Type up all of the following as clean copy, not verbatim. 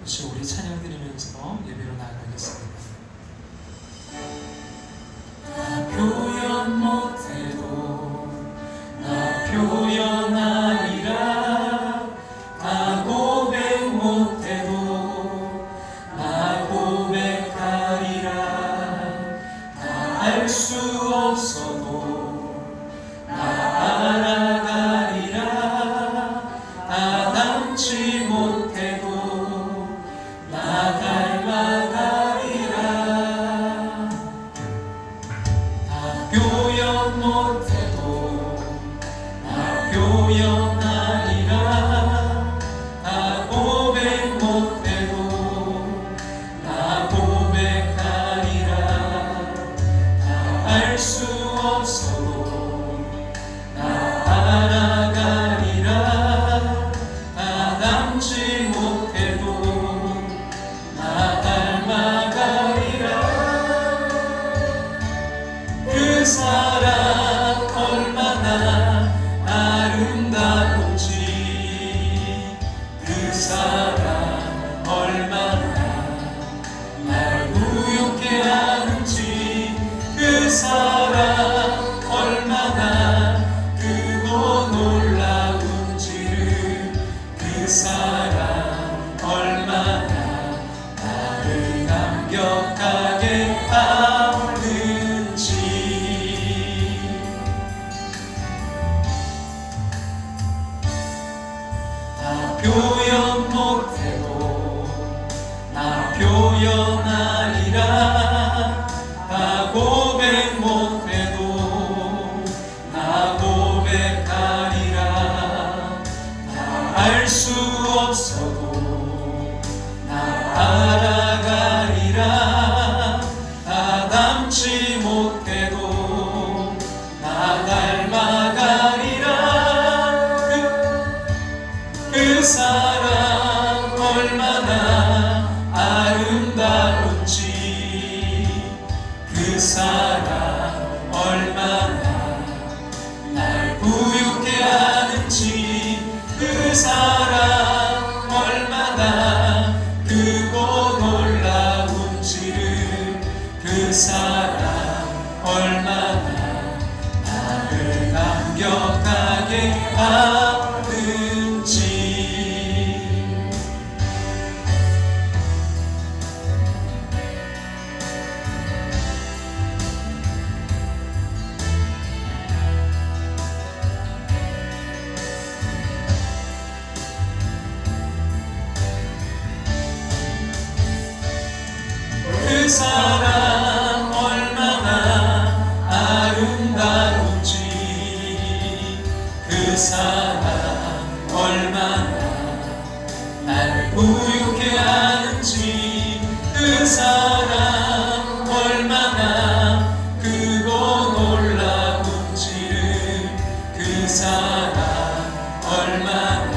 혹시 우리 찬양 드리면서 예배로 나아가겠습니다. 나 표현 못해도 나 표현하리라. 나 고백 못해도 나 고백하리라. 다 알 수 없어도 나 알아가리라. 다 닮지 못해도 나 닮아가리라. 다 표현 못해도 나 표현하리라. 다 고백 못해도 나 고백하리라. 다 알 수 없어도 나 알아가리라. 다 닮지 못해도 나 닮아가리라. 그 사랑 얼마나 아름다운지, 그 사랑 얼마나 날 부욕해 하는지, 그 사랑 얼마나 크고 놀라운지를, 그 사랑 얼마나 나를 감격하게 하는지. 나 표현 못해도 나 표현하리라. 나 고백 못해도 나 고백하리라. 다 알 수 없어도 나 알아가리라. 다 닮지 못해도 나 닮아가리라. 그 사랑 얼마나 아름다운지, 그 사랑 얼마나 날 부유케 하는지, 그 사랑 얼마나 크고 놀라운지를, 그 사랑 얼마나 나를 감격하게 하는지. 그 사랑 얼마나 아름다운지, 그 사랑 얼마나 날 부유케 하는지, 그 사랑 얼마나 크고 놀라운지를, 그 사랑 얼마나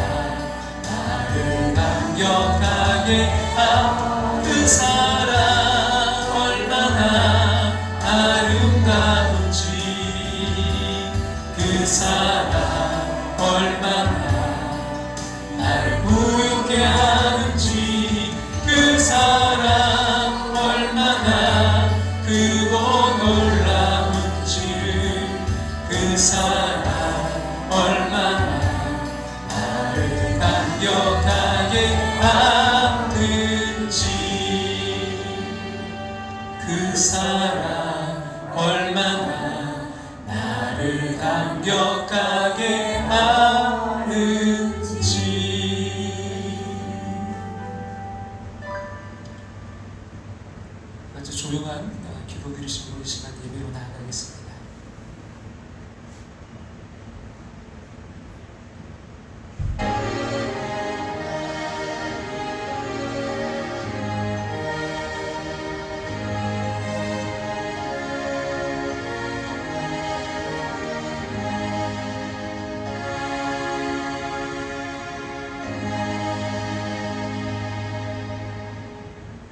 나를 감격하게 하는지. 그 사랑 얼마나 아름다운지, 그 사랑 얼마나 날 부유케 하는지, 그 사랑 얼마나 크고 놀라운지를, 그 사랑 얼마나 나를 감격하게 하는지. 그 사랑 얼마나 나를 감격하게 하는지. 아주 조용한 기도 드리시고 이 시간 예배로 나아가겠습니다.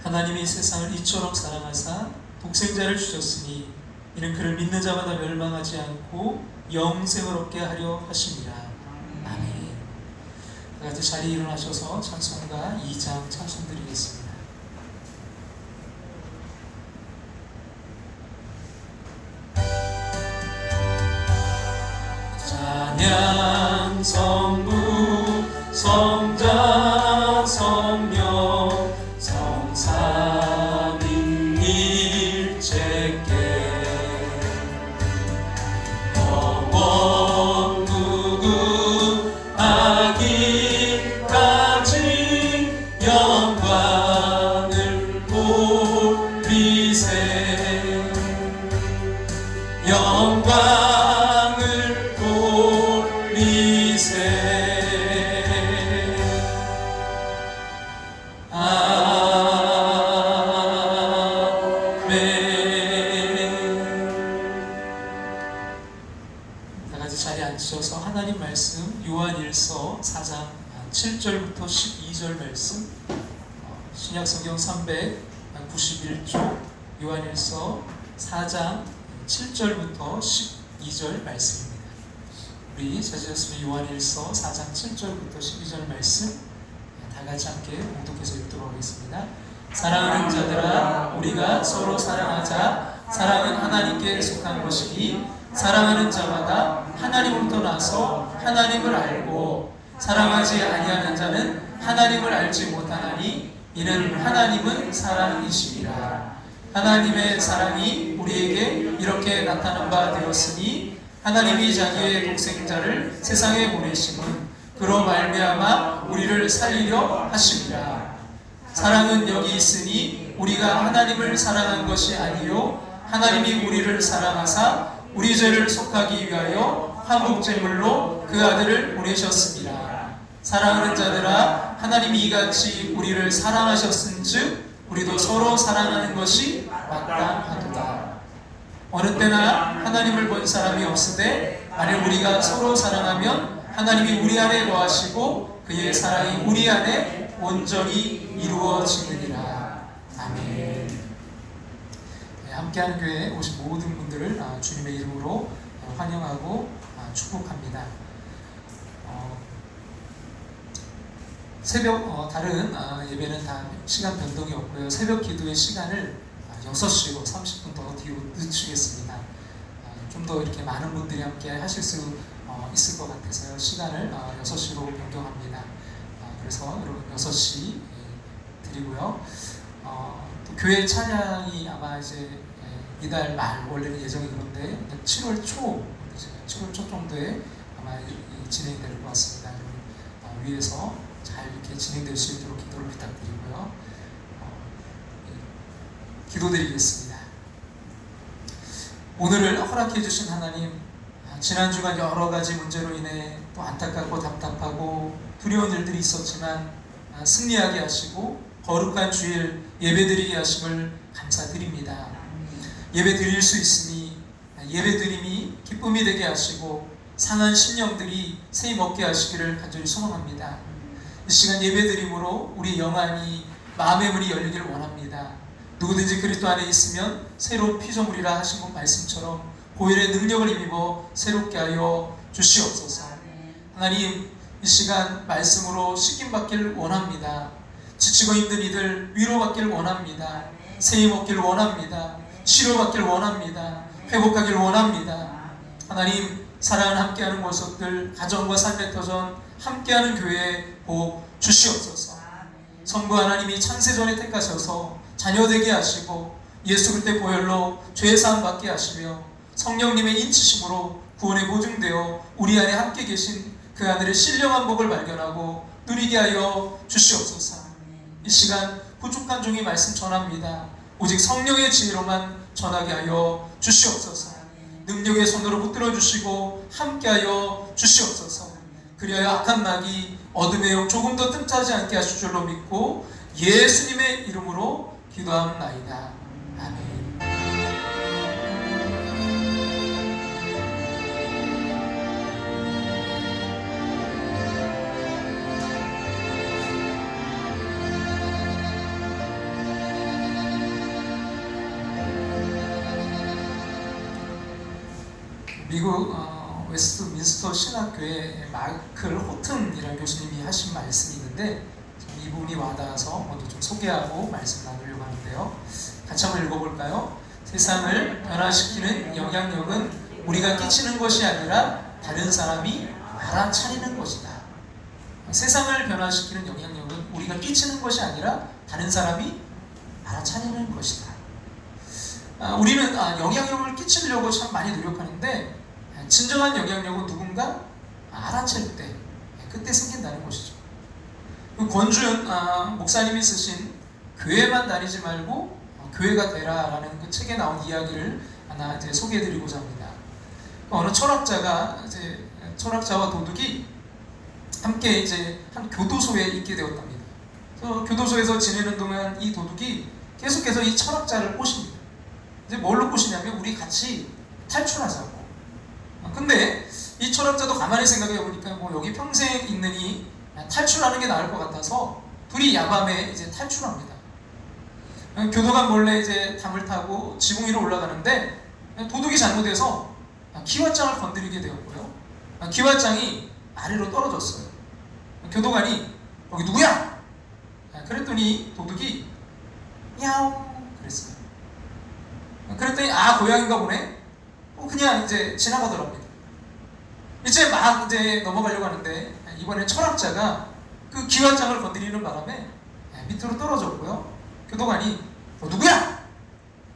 하나님이 세상을 이처럼 사랑하사 독생자를 주셨으니 이는 그를 믿는 자마다 멸망하지 않고 영생을 얻게 하려 하심이라. 아멘. 다 같이 자리에 일어나셔서 찬송가 2장 찬송 드리겠습니다. 찬양 성부 성자 성령 성삼위일체께 영원 무궁하기까지 영광을 돌리세 영광을 돌리세 자리에 앉으셔서 하나님 말씀 요한일서 4장 7절부터 12절 말씀, 신약성경 391쪽 요한일서 4장 7절부터 12절 말씀입니다. 우리 찾으셨으면 요한일서 4장 7절부터 12절 말씀 다 같이 함께 봉독해서 읽도록 하겠습니다. 사랑하는 자들아, 우리가 서로 사랑하자. 사랑은 하나님께 속한 것이니 사랑하는 자마다 하나님으로부터 나서 하나님을 알고 사랑하지 아니하는 자는 하나님을 알지 못하나니 이는 하나님은 사랑이시니라. 하나님의 사랑이 우리에게 이렇게 나타난 바 되었으니 하나님이 자기의 독생자를 세상에 보내심은 그로 말미암아 우리를 살리려 하심이라. 사랑은 여기 있으니 우리가 하나님을 사랑한 것이 아니요 하나님이 우리를 사랑하사 우리 죄를 속하기 위하여 화목제물로 그 아들을 보내셨습니다. 사랑하는 자들아, 하나님이 이같이 우리를 사랑하셨은즉 우리도 서로 사랑하는 것이 마땅하도다. 어느 때나 하나님을 본 사람이 없으되 만일 우리가 서로 사랑하면 하나님이 우리 안에 거하시고 그의 사랑이 우리 안에 온전히 이루어지느니라. 아멘. 함께하는 교회에 오신 모든 분들을 주님의 이름으로 환영하고 축복합니다. 새벽 다른 예배는 다 시간 변동이 없고요. 새벽 기도의 시간을 6시로 30분 더 뒤로 늦추겠습니다. 좀 더 이렇게 많은 분들이 함께 하실 수 있을 것 같아서요. 시간을 6시로 변경합니다. 그래서 여러분 6시 드리고요. 또 교회 찬양이 아마 이제 이달 말 원래는 예정이 그런데 7월 초 정도에 아마 진행이 될 것 같습니다. 위에서 잘 이렇게 진행될 수 있도록 기도를 부탁드리고요. 기도드리겠습니다. 오늘을 허락해 주신 하나님, 지난 주간 여러 가지 문제로 인해 또 안타깝고 답답하고 두려운 일들이 있었지만 승리하게 하시고 거룩한 주일 예배드리게 하심을 감사드립니다. 예배 드릴 수 있으니 예배 드림이 기쁨이 되게 하시고 상한 심령들이 새 먹게 하시기를 간절히 소망합니다. 이 시간 예배 드림으로 우리 영안이 마음의 문이 열리기를 원합니다. 누구든지 그리스도 안에 있으면 새로운 피조물이라 하신 말씀처럼 보혈의 능력을 힘입어 새롭게 하여 주시옵소서. 하나님, 이 시간 말씀으로 씻김받기를 원합니다. 지치고 힘든 이들 위로받기를 원합니다. 세임 얻기를 원합니다. 치료받기를 원합니다. 회복하기를 원합니다. 하나님, 사랑을 함께하는 모습들, 가정과 삶의 터전 함께하는 교회에 복 주시옵소서. 성부 하나님이 창세전에 택하셔서 자녀되게 하시고 예수 그리스도의 보혈로 죄사함 받게 하시며 성령님의 인치심으로 구원에 보증되어 우리 안에 함께 계신 그 하늘의 신령한 복을 발견하고 누리게 하여 주시옵소서. 이 시간 부족한 종이 말씀 전합니다. 오직 성령의 지혜로만 전하게 하여 주시옵소서. 능력의 손으로 붙들어 주시고 함께 하여 주시옵소서. 그리하여 악한 마귀 어둠의 영 조금 더 틈타지 않게 하실 줄로 믿고 예수님의 이름으로 기도합나이다. 아멘. 미국 웨스트민스터 에베소 신학교의 마이클 호튼이라는 교수님이 하신 말씀이 있는데 이 부분이 와닿아서 먼저 좀 소개하고 말씀 나누려고 하는데요. 같이 한번 읽어볼까요? 세상을 변화시키는 영향력은 우리가 끼치는 것이 아니라 다른 사람이 알아차리는 것이다. 세상을 변화시키는 영향력은 우리가 끼치는 것이 아니라 다른 사람이 알아차리는 것이다. 우리는 영향력을 끼치려고 참 많이 노력하는데 진정한 영향력은 누군가 알아챌 때 그때 생긴다는 것이죠. 권준 목사님이 쓰신 교회만 다니지 말고 교회가 되라라는 그 책에 나온 이야기를 하나 이제 소개해드리고자 합니다. 어느 철학자가 이제 철학자와 도둑이 함께 이제 한 교도소에 있게 되었답니다. 그래서 교도소에서 지내는 동안 이 도둑이 계속해서 이 철학자를 꼬십니다. 이제 뭘로 꼬시냐면 우리 같이 탈출하자고. 근데 이 철학자도 가만히 생각해 보니까 뭐 여기 평생 있느니 탈출하는 게 나을 것 같아서 둘이 야밤에 이제 탈출합니다. 교도관 몰래 이제 담을 타고 지붕 위로 올라가는데 도둑이 잘못해서 기왓장을 건드리게 되었고요. 기왓장이 아래로 떨어졌어요. 교도관이 거기 누구야? 그랬더니 도둑이 야옹 그랬어요. 그랬더니 고양이인가 보네. 그냥 이제 지나가더랍니다. 이제 막 이제 넘어가려고 하는데 이번에 철학자가 그 기왓장을 건드리는 바람에 밑으로 떨어졌고요. 교도관이 누구야?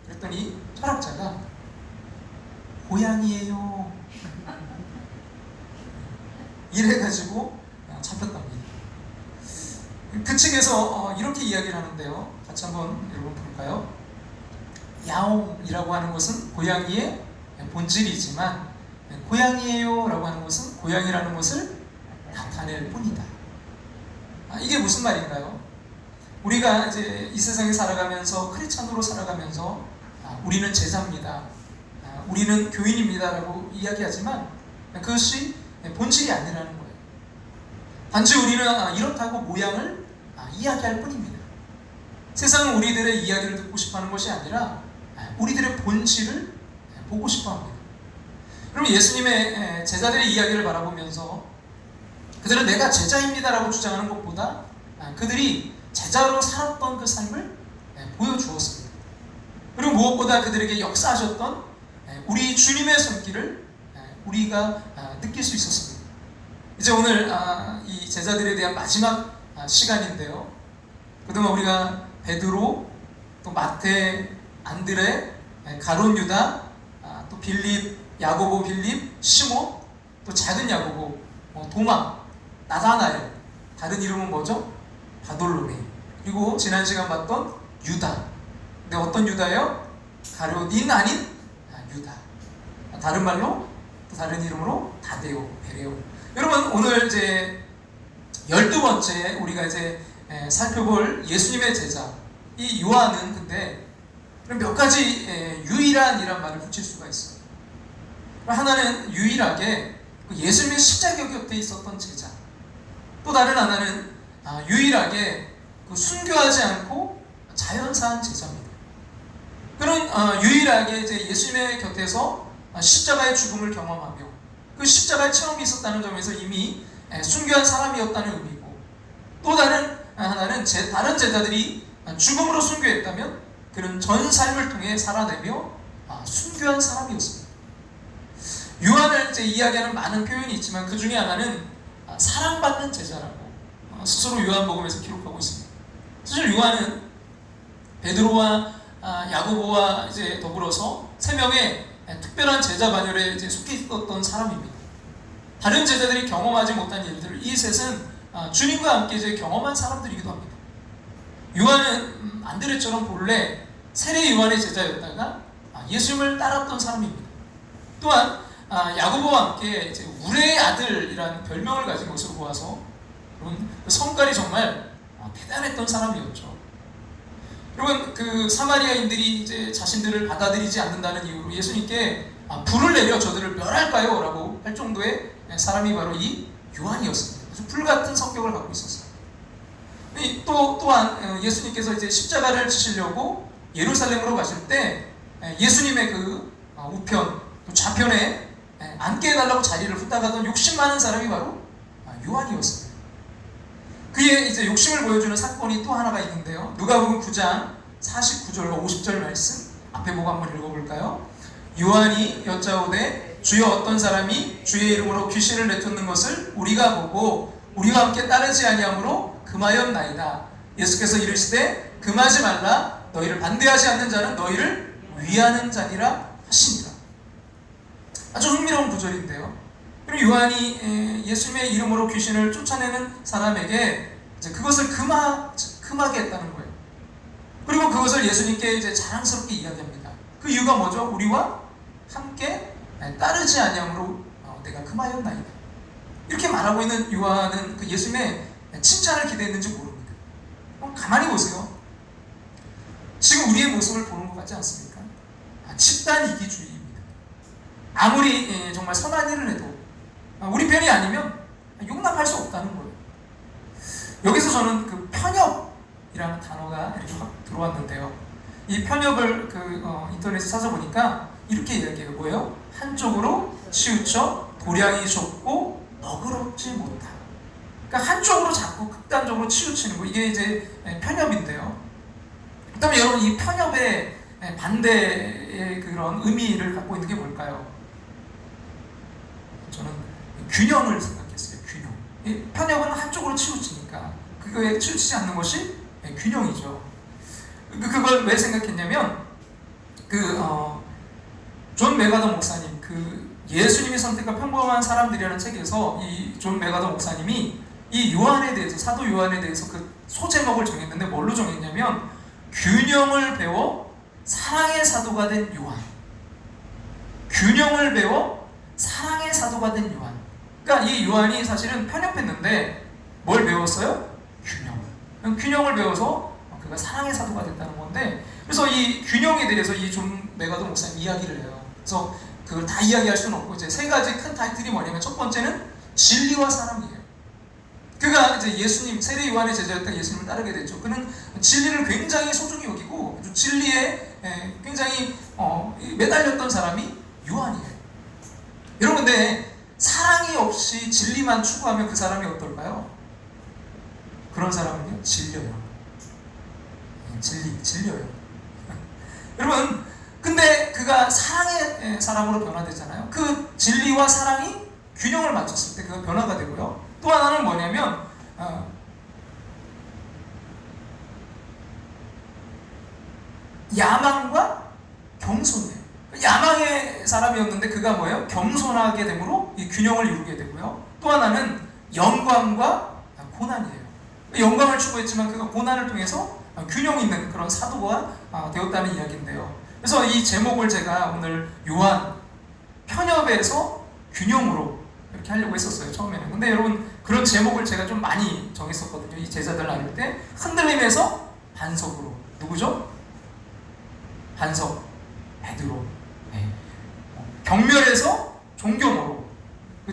그랬더니 철학자가 고양이에요. 이래가지고 잡혔답니다. 그 책에서 이렇게 이야기를 하는데요. 같이 한번 여러분 볼까요? 야옹이라고 하는 것은 고양이의 본질이지만 고양이에요 라고 하는 것은 고양이라는 것을 나타낼 뿐이다. 이게 무슨 말인가요? 우리가 이제 이 세상에 살아가면서 크리스찬으로 살아가면서 우리는 제자입니다. 우리는 교인입니다 라고 이야기하지만 그것이 본질이 아니라는 거예요. 단지 우리는 이렇다고 모양을 이야기할 뿐입니다. 세상은 우리들의 이야기를 듣고 싶어하는 것이 아니라 우리들의 본질을 보고 싶어합니다. 그럼 예수님의 제자들의 이야기를 바라보면서 그들은 내가 제자입니다라고 주장하는 것보다 그들이 제자로 살았던 그 삶을 보여주었습니다. 그리고 무엇보다 그들에게 역사하셨던 우리 주님의 손길을 우리가 느낄 수 있었습니다. 이제 오늘 이 제자들에 대한 마지막 시간인데요. 그동안 우리가 베드로, 또 마태, 안드레, 가룟 유다, 또 빌립, 야고보, 빌립, 시몬, 또 작은 야고보, 도마, 나다나엘, 다른 이름은 뭐죠? 바돌로메. 그리고 지난 시간 봤던 유다. 근데 어떤 유다예요? 가룟인 아닌 유다. 다른 말로 또 다른 이름으로 다데오, 베레오. 여러분 오늘 이제 12번째 우리가 이제 살펴볼 예수님의 제자 이 요한은 근데 몇 가지 유일한이란 말을 붙일 수가 있어요. 하나는 유일하게 예수님의 십자가 곁에 있었던 제자, 또 다른 하나는 유일하게 순교하지 않고 자연사한 제자입니다. 그런 유일하게 이제 예수님의 곁에서 십자가의 죽음을 경험하며 그 십자가의 체험이 있었다는 점에서 이미 순교한 사람이었다는 의미고, 또 다른 하나는 다른 제자들이 죽음으로 순교했다면 그는 전 삶을 통해 살아내며 순교한 사람이었습니다. 요한을 이제 이야기하는 많은 표현이 있지만 그 중에 하나는 사랑받는 제자라고 스스로 요한복음에서 기록하고 있습니다. 사실 요한은 베드로와 야고보와 이제 더불어서 세 명의 특별한 제자 반열에 이제 속해 있었던 사람입니다. 다른 제자들이 경험하지 못한 일들을 이 셋은 주님과 함께 이제 경험한 사람들이기도 합니다. 요한은 안드레처럼 본래 세례 요한의 제자였다가 예수님을 따랐던 사람입니다. 또한 야고보와 함께 이제 우레의 아들이라는 별명을 가진 것으로 보아서 그 성깔이 정말 대단했던 사람이었죠. 여러분 그 사마리아인들이 이제 자신들을 받아들이지 않는다는 이유로 예수님께 불을 내려 저들을 멸할까요? 라고 할 정도의 사람이 바로 이 요한이었습니다. 아주 불같은 성격을 갖고 있었어요. 또한 예수님께서 이제 십자가를 지시려고 예루살렘으로 가실 때 예수님의 그 우편 또 좌편에 앉게 해달라고 자리를 후딱하던 욕심 많은 사람이 바로 요한이었습니다. 그의 이제 욕심을 보여주는 사건이 또 하나가 있는데요. 누가복음 9장 49절과 50절 말씀 앞에 보고 한번 읽어볼까요? 요한이 여짜오되 주여 어떤 사람이 주의 이름으로 귀신을 내쫓는 것을 우리가 보고 우리와 함께 따르지 아니하므로 금하였나이다. 예수께서 이르시되 금하지 말라. 너희를 반대하지 않는 자는 너희를 위하는 자니라 하시니라. 아주 흥미로운 구절인데요. 그리고 요한이 예수님의 이름으로 귀신을 쫓아내는 사람에게 이제 그것을 금하게 했다는 거예요. 그리고 그것을 예수님께 이제 자랑스럽게 이야기합니다. 그 이유가 뭐죠? 우리와 함께 따르지 아니함으로 내가 금하였나이다. 이렇게 말하고 있는 요한은 그 예수님의 칭찬을 기대했는지 모릅니다. 가만히 보세요. 지금 우리의 모습을 보는 것 같지 않습니까? 집단 이기주의입니다. 아무리 정말 선한 일을 해도 우리 편이 아니면 용납할 수 없다는 거예요. 여기서 저는 그 편협이라는 단어가 이렇게 확 들어왔는데요. 이 편협을 인터넷에 찾아보니까 이렇게 이야기해요. 뭐예요? 한쪽으로 치우쳐 도량이 좁고 너그럽지 못함. 그러니까 한쪽으로 자꾸 극단적으로 치우치는 거, 이게 이제 편협인데요. 그다음에 여러분, 이 편협의 반대의 그런 의미를 갖고 있는 게 뭘까요? 저는 균형을 생각했어요. 균형. 이 편협은 한쪽으로 치우치니까 그거에 치우치지 않는 것이 균형이죠. 그걸 왜 생각했냐면 존 메가더 목사님, 예수님이 선택한 평범한 사람들이라는 책에서 이 존 메가더 목사님이 이 요한에 대해서, 사도 요한에 대해서 그 소제목을 정했는데 뭘로 정했냐면 균형을 배워 사랑의 사도가 된 요한. 균형을 배워 사랑의 사도가 된 요한. 그러니까 이 요한이 사실은 편협했는데 뭘 배웠어요? 균형을 배워서 그가 사랑의 사도가 됐다는 건데, 그래서 이 균형에 대해서 이 존 메가더 목사님 이야기를 해요. 그래서 그걸 다 이야기할 수는 없고 이제 세 가지 큰 타이틀이 뭐냐면, 첫 번째는 진리와 사랑이에요. 그가 이제 예수님, 세례 요한의 제자였던 예수님을 따르게 됐죠. 그는 진리를 굉장히 소중히 여기고 진리에 굉장히 매달렸던 사람이 요한이에요. 여러분, 근데 사랑이 없이 진리만 추구하면 그 사람이 어떨까요? 그런 사람은요, 질려요. 질려요. 여러분, 근데 그가 사랑의 사람으로 변화되잖아요. 그 진리와 사랑이 균형을 맞췄을 때 그가 변화가 되고요. 또 하나는 뭐냐면 야망과 겸손이에요. 야망의 사람이었는데 그가 뭐예요? 겸손하게 되므로 이 균형을 이루게 되고요. 또 하나는 영광과 고난이에요. 영광을 추구했지만 그가 고난을 통해서 균형 있는 그런 사도가 되었다는 이야기인데요. 그래서 이 제목을 제가 오늘 요한 편협에서 균형으로 이렇게 하려고 했었어요, 처음에는. 근데 여러분, 그런 제목을 제가 좀 많이 정했었거든요. 이 제자들 나눌 때 흔들림에서 반석으로. 누구죠? 반석, 베드로. 네. 경멸에서 존경으로.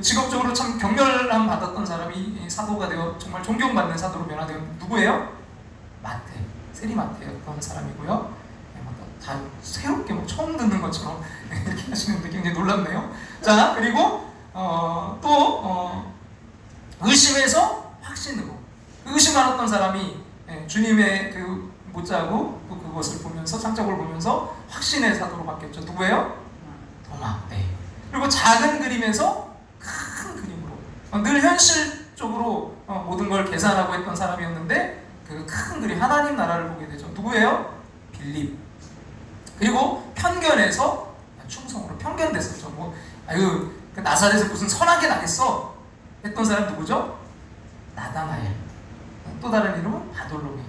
직업적으로 참 경멸함 받았던 사람이 사도가 되어 정말 존경받는 사도로 변화된 누구예요? 마태, 세리마태였던 사람이고요. 다 새롭게 처음 듣는 것처럼 이렇게 하시는데 굉장히 놀랍네요. 자, 그리고 의심에서 확신으로. 의심 많았던 사람이 주님의 못자고 또 그것을 보면서, 창작을 보면서 확신의 사도로 바뀌었죠. 누구예요? 도마. 네. 그리고 작은 그림에서 큰 그림으로, 늘 현실적으로 모든 걸 계산하고 했던 사람이었는데 그 큰 그림, 하나님 나라를 보게 되죠. 누구예요? 빌립. 그리고 편견에서 충성으로. 편견됐었죠. 나사렛에서 무슨 선하게 나겠어 했던 사람 누구죠? 나다나엘. 또 다른 이름은 바돌로메.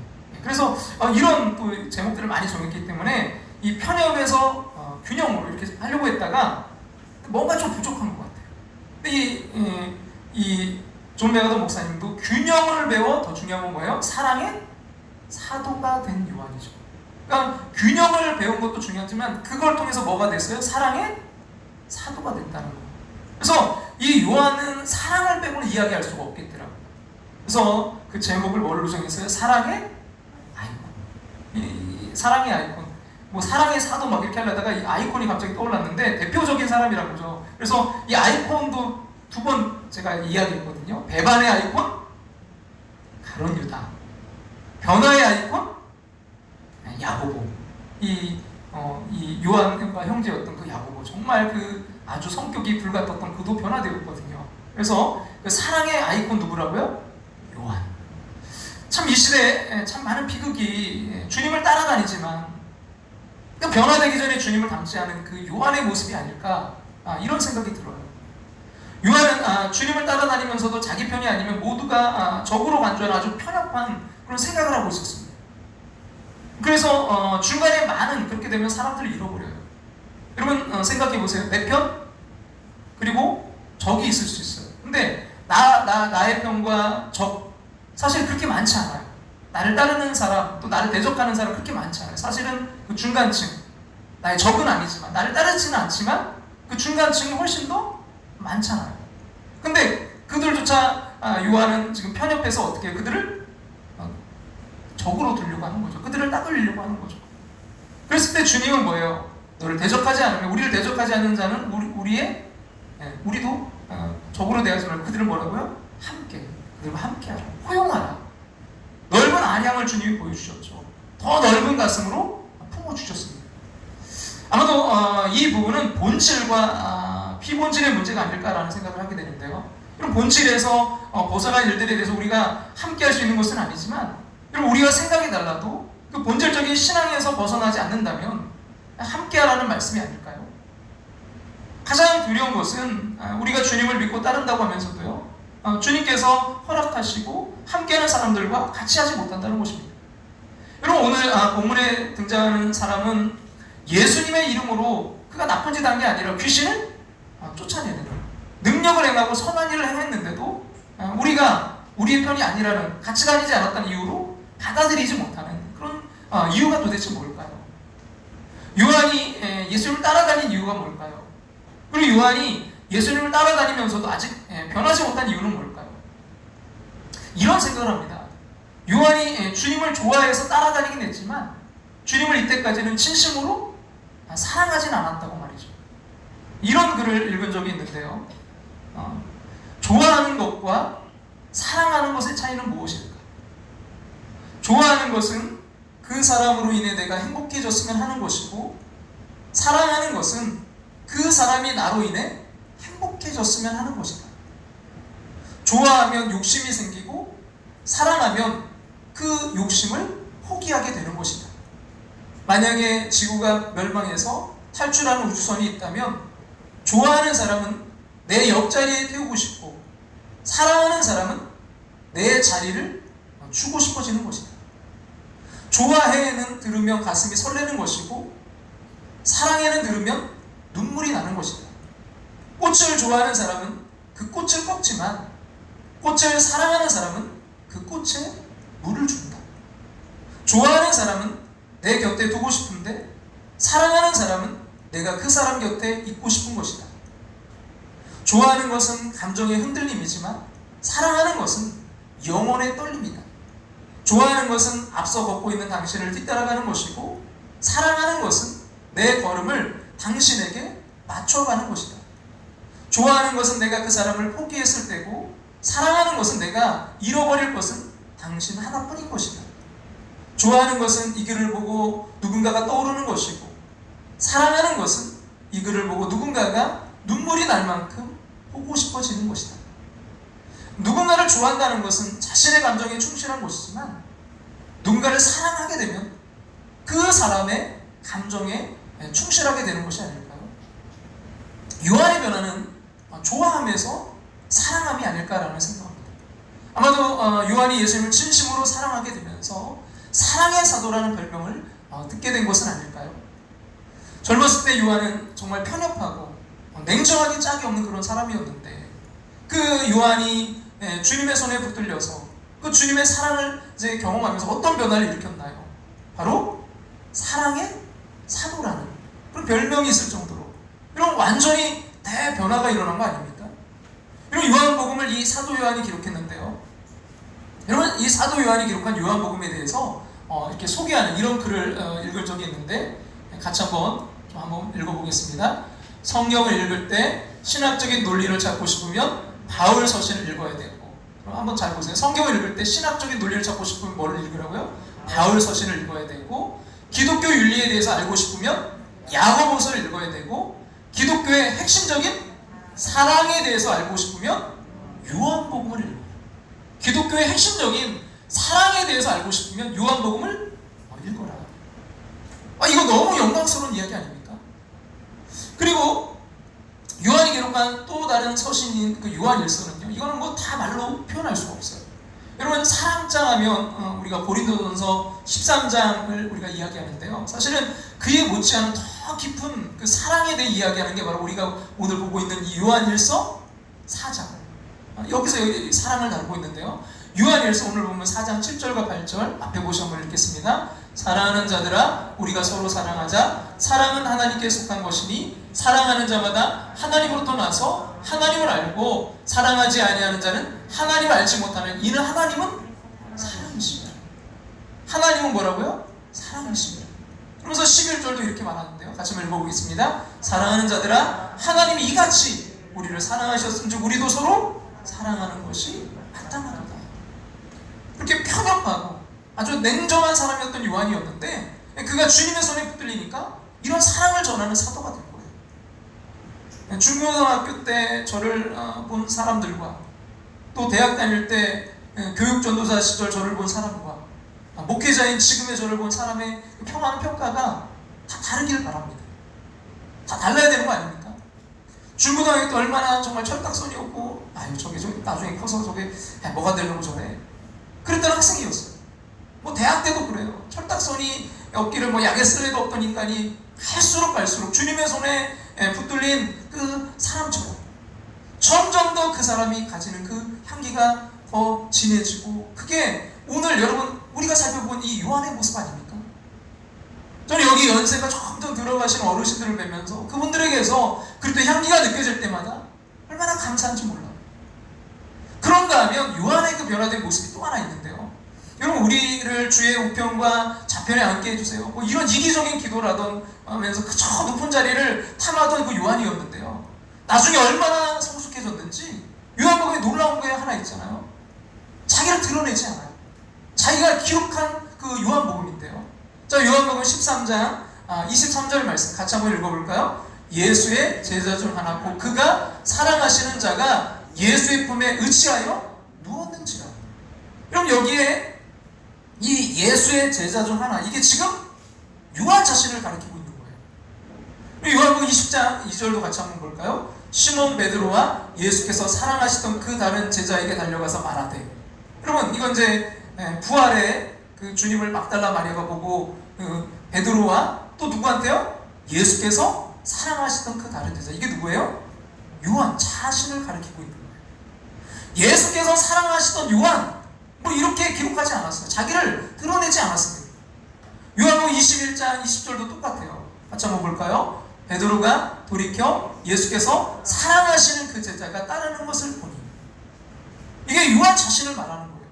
그래서 이런 또 제목들을 많이 정했기 때문에 이 편협에서 균형으로 이렇게 하려고 했다가 뭔가 좀 부족한 것 같아요. 근데 이 존 메가더 목사님도 균형을 배워, 더 중요한 건 뭐예요? 사랑의 사도가 된 요한이죠. 그러니까 균형을 배운 것도 중요하지만 그걸 통해서 뭐가 됐어요? 사랑의 사도가 됐다는 거예요. 그래서 이 요한은 사랑을 빼고는 이야기할 수가 없겠더라고요. 그래서 그 제목을 뭘로 정했어요? 사랑의 아이콘. 이 사랑의 아이콘. 뭐 사랑의 사도 막 이렇게 하려다가 이 아이콘이 갑자기 떠올랐는데 대표적인 사람이라고 그러죠. 그래서 이 아이콘도 두 번 제가 이야기했거든요. 배반의 아이콘, 가룟 유다. 변화의 아이콘, 야고보. 이 요한과 형제였던 그 야고보, 정말 그 아주 성격이 불같았던 그도 변화되었거든요. 그래서 그 사랑의 아이콘 누구라고요? 요한. 참 이 시대에 참 많은 비극이 주님을 따라다니지만 그 변화되기 전에 주님을 닮지 않은 그 요한의 모습이 아닐까, 이런 생각이 들어요. 요한은 주님을 따라다니면서도 자기 편이 아니면 모두가 적으로 간주하는 아주 편협한 그런 생각을 하고 있었습니다. 그래서 중간에 많은, 그렇게 되면 사람들을 잃어버려요. 여러분 생각해 보세요. 내 편, 그리고 적이 있을 수 있어요. 근데 나의 편과 적, 사실 그렇게 많지 않아요. 나를 따르는 사람, 또 나를 대적하는 사람 그렇게 많지 않아요. 사실은 그 중간층, 나의 적은 아니지만, 나를 따르지는 않지만 그 중간층이 훨씬 더 많잖아요. 근데 그들조차 요한은 지금 편협해서 어떻게 해요? 그들을 적으로 두려고 하는 거죠. 그들을 따돌리려고 하는 거죠. 그랬을 때 주님은 뭐예요? 너를 대적하지 않으면, 우리를 대적하지 않는 자는 우리도 적으로 대하지 말고 그들을 뭐라고요? 함께, 그들과 함께하라, 포용하라. 넓은 안양을 주님이 보여주셨죠. 더 넓은 가슴으로 품어주셨습니다. 아마도 이 부분은 본질과 피본질의 문제가 아닐까라는 생각을 하게 되는데요. 이런 본질에서 벗어난 일들에 대해서 우리가 함께할 수 있는 것은 아니지만, 여러분 우리가 생각이 달라도 그 본질적인 신앙에서 벗어나지 않는다면 함께하라는 말씀이 아닐까요? 가장 두려운 것은 우리가 주님을 믿고 따른다고 하면서도요, 주님께서 허락하시고 함께하는 사람들과 같이 하지 못한다는 것입니다. 여러분 오늘 본문에 등장하는 사람은 예수님의 이름으로 그가 나쁜 짓 한 게 아니라 귀신을 쫓아내는 능력을 행하고 선한 일을 행했는데도 우리가 우리의 편이 아니라는, 같이 다니지 않았다는 이유로 받아들이지 못하는 그런 이유가 도대체 뭘까요? 요한이 예수님을 따라다닌 이유가 뭘까요? 그리고 요한이 예수님을 따라다니면서도 아직 변하지 못한 이유는 뭘까요? 이런 생각을 합니다. 요한이 주님을 좋아해서 따라다니긴 했지만 주님을 이때까지는 진심으로 사랑하진 않았다고 말이죠. 이런 글을 읽은 적이 있는데요. 좋아하는 것과 사랑하는 것의 차이는 무엇일까? 좋아하는 것은 그 사람으로 인해 내가 행복해졌으면 하는 것이고, 사랑하는 것은 그 사람이 나로 인해 행복해졌으면 하는 것이다. 좋아하면 욕심이 생기고, 사랑하면 그 욕심을 포기하게 되는 것이다. 만약에 지구가 멸망해서 탈출하는 우주선이 있다면 좋아하는 사람은 내 옆자리에 태우고 싶고, 사랑하는 사람은 내 자리를 주고 싶어지는 것이다. 좋아해는 들으면 가슴이 설레는 것이고, 사랑해는 들으면 눈물이 나는 것이다. 꽃을 좋아하는 사람은 그 꽃을 꺾지만, 꽃을 사랑하는 사람은 그 꽃에 물을 준다. 좋아하는 사람은 내 곁에 두고 싶은데, 사랑하는 사람은 내가 그 사람 곁에 있고 싶은 것이다. 좋아하는 것은 감정의 흔들림이지만, 사랑하는 것은 영혼의 떨림이다. 좋아하는 것은 앞서 걷고 있는 당신을 뒤따라가는 것이고, 사랑하는 것은 내 걸음을 당신에게 맞춰가는 것이다. 좋아하는 것은 내가 그 사람을 포기했을 때고, 사랑하는 것은 내가 잃어버릴 것은 당신 하나뿐인 것이다. 좋아하는 것은 이 글을 보고 누군가가 떠오르는 것이고, 사랑하는 것은 이 글을 보고 누군가가 눈물이 날 만큼 보고 싶어지는 것이다. 누군가를 좋아한다는 것은 자신의 감정에 충실한 것이지만, 누군가를 사랑하게 되면 그 사람의 감정에 충실하게 되는 것이 아닐까요? 요한의 변화는 좋아함에서 사랑함이 아닐까라는 생각합니다. 아마도 요한이 예수님을 진심으로 사랑하게 되면서 사랑의 사도라는 별명을 듣게 된 것은 아닐까요? 젊었을 때 요한은 정말 편협하고 냉정하게 짝이 없는 그런 사람이었는데, 그 요한이 주님의 손에 붙들려서 그 주님의 사랑을 이제 경험하면서 어떤 변화를 일으켰나요? 바로 사랑의 사도라는 그런 별명이 있을 정도로, 이런 완전히 대변화가 일어난 거 아닙니까? 이런 요한복음을 이 사도 요한이 기록했는데요. 여러분, 이 사도 요한이 기록한 요한복음에 대해서 이렇게 소개하는 이런 글을 읽을 적이 있는데, 같이 한번 읽어보겠습니다. 성경을 읽을 때 신학적인 논리를 찾고 싶으면 바울 서신을 읽어야 되고, 그럼 한번 잘 보세요. 성경을 읽을 때 신학적인 논리를 찾고 싶으면 뭐를 읽으라고요? 바울 서신을 읽어야 되고, 기독교 윤리에 대해서 알고 싶으면 야고보서를 읽어야 되고, 기독교의 핵심적인 사랑에 대해서 알고 싶으면 요한복음을 읽어요. 기독교의 핵심적인 사랑에 대해서 알고 싶으면 요한복음을 읽어라. 이거 너무 영광스러운 이야기 아닙니까? 그리고 요한이 기록한 또 다른 서신인 그 요한일서는요, 이거는 뭐 다 말로 표현할 수가 없어요. 여러분, 사랑장 하면 우리가 고린도전서 13장을 우리가 이야기하는데요, 사실은 그에 못지않은 더 깊은 그 사랑에 대해 이야기하는 게 바로 우리가 오늘 보고 있는 이 요한일서 4장. 여기서 사랑을 다루고 있는데요, 요한일서 오늘 보면 4장 7절과 8절 앞에 보시 한번 읽겠습니다. 사랑하는 자들아, 우리가 서로 사랑하자. 사랑은 하나님께 속한 것이니 사랑하는 자마다 하나님으로부터 나서 하나님을 알고, 사랑하지 아니하는 자는 하나님을 알지 못하는 이는 하나님은 사랑이시다. 하나님은 뭐라고요? 사랑이시다. 그러면서 11절도 이렇게 말하는데요, 같이 한번 읽어보겠습니다. 사랑하는 자들아, 하나님이 이같이 우리를 사랑하셨은즉 우리도 서로 사랑하는 것이 마땅하도다. 그렇게 편협하고 아주 냉정한 사람이었던 요한이었는데, 그가 주님의 손에 붙들리니까 이런 사랑을 전하는 사도가 된 거예요. 중고등학교 때 저를 본 사람들과, 또 대학 다닐 때 교육전도사 시절 저를 본 사람과, 목회자인 지금의 저를 본 사람의 평하는 평가가 다 다르기를 바랍니다. 다 달라야 되는 거 아닙니까? 중고등학교 때 얼마나 정말 철딱선이었고, 저게 나중에 커서 저게 뭐가 되려고 저래, 그랬던 학생이었어요. 뭐 대학 때도 그래요. 철딱선이 없기를 약에 쓸 애도 없던 인간이 갈수록 주님의 손에 붙들린 그 사람처럼 점점 더 그 사람이 가지는 그 향기가 더 진해지고, 그게 오늘 여러분 우리가 살펴본 이 요한의 모습 아닙니까? 저는 여기 연세가 조금 더 들어가시는 어르신들을 뵈면서 그분들에게서 그렇게 향기가 느껴질 때마다 얼마나 감사한지 몰라요. 그런가 하면 요한의 그 변화된 모습이 또 하나 있는데요, 여러분, 우리를 주의 우편과 좌편에 앉게 해주세요, 뭐 이런 이기적인 기도라던 하면서 그저 높은 자리를 탐하던 그 요한이었는데요, 나중에 얼마나 성숙해졌는지 요한복음에 놀라운 게 하나 있잖아요. 자기를 드러내지 않아요. 자기가 기록한 그 요한복음인데요, 자, 요한복음 13장 23절 말씀 같이 한번 읽어볼까요? 예수의 제자 중 하나 곧 그가 사랑하시는 자가 예수의 품에 의지하여 누웠는지라. 그럼 여기에 이 예수의 제자 중 하나, 이게 지금 요한 자신을 가리키고 있는 거예요. 요한복음 20장 2절도 같이 한번 볼까요? 시몬 베드로와 예수께서 사랑하시던 그 다른 제자에게 달려가서 말하되. 여러분, 이건 이제 부활의 그 주님을 막달라 마리아가 보고 베드로와 또 누구한테요? 예수께서 사랑하시던 그 다른 제자, 이게 누구예요? 요한 자신을 가리키고 있는 거예요. 예수께서 사랑하시던 요한, 뭐 이렇게 기록하지 않았어요. 자기를 드러내지 않았습니다. 요한복음 21장 20절도 똑같아요. 같이 한번 볼까요? 베드로가 돌이켜 예수께서 사랑하시는 그 제자가 따르는 것을 보니. 이게 요한 자신을 말하는 거예요.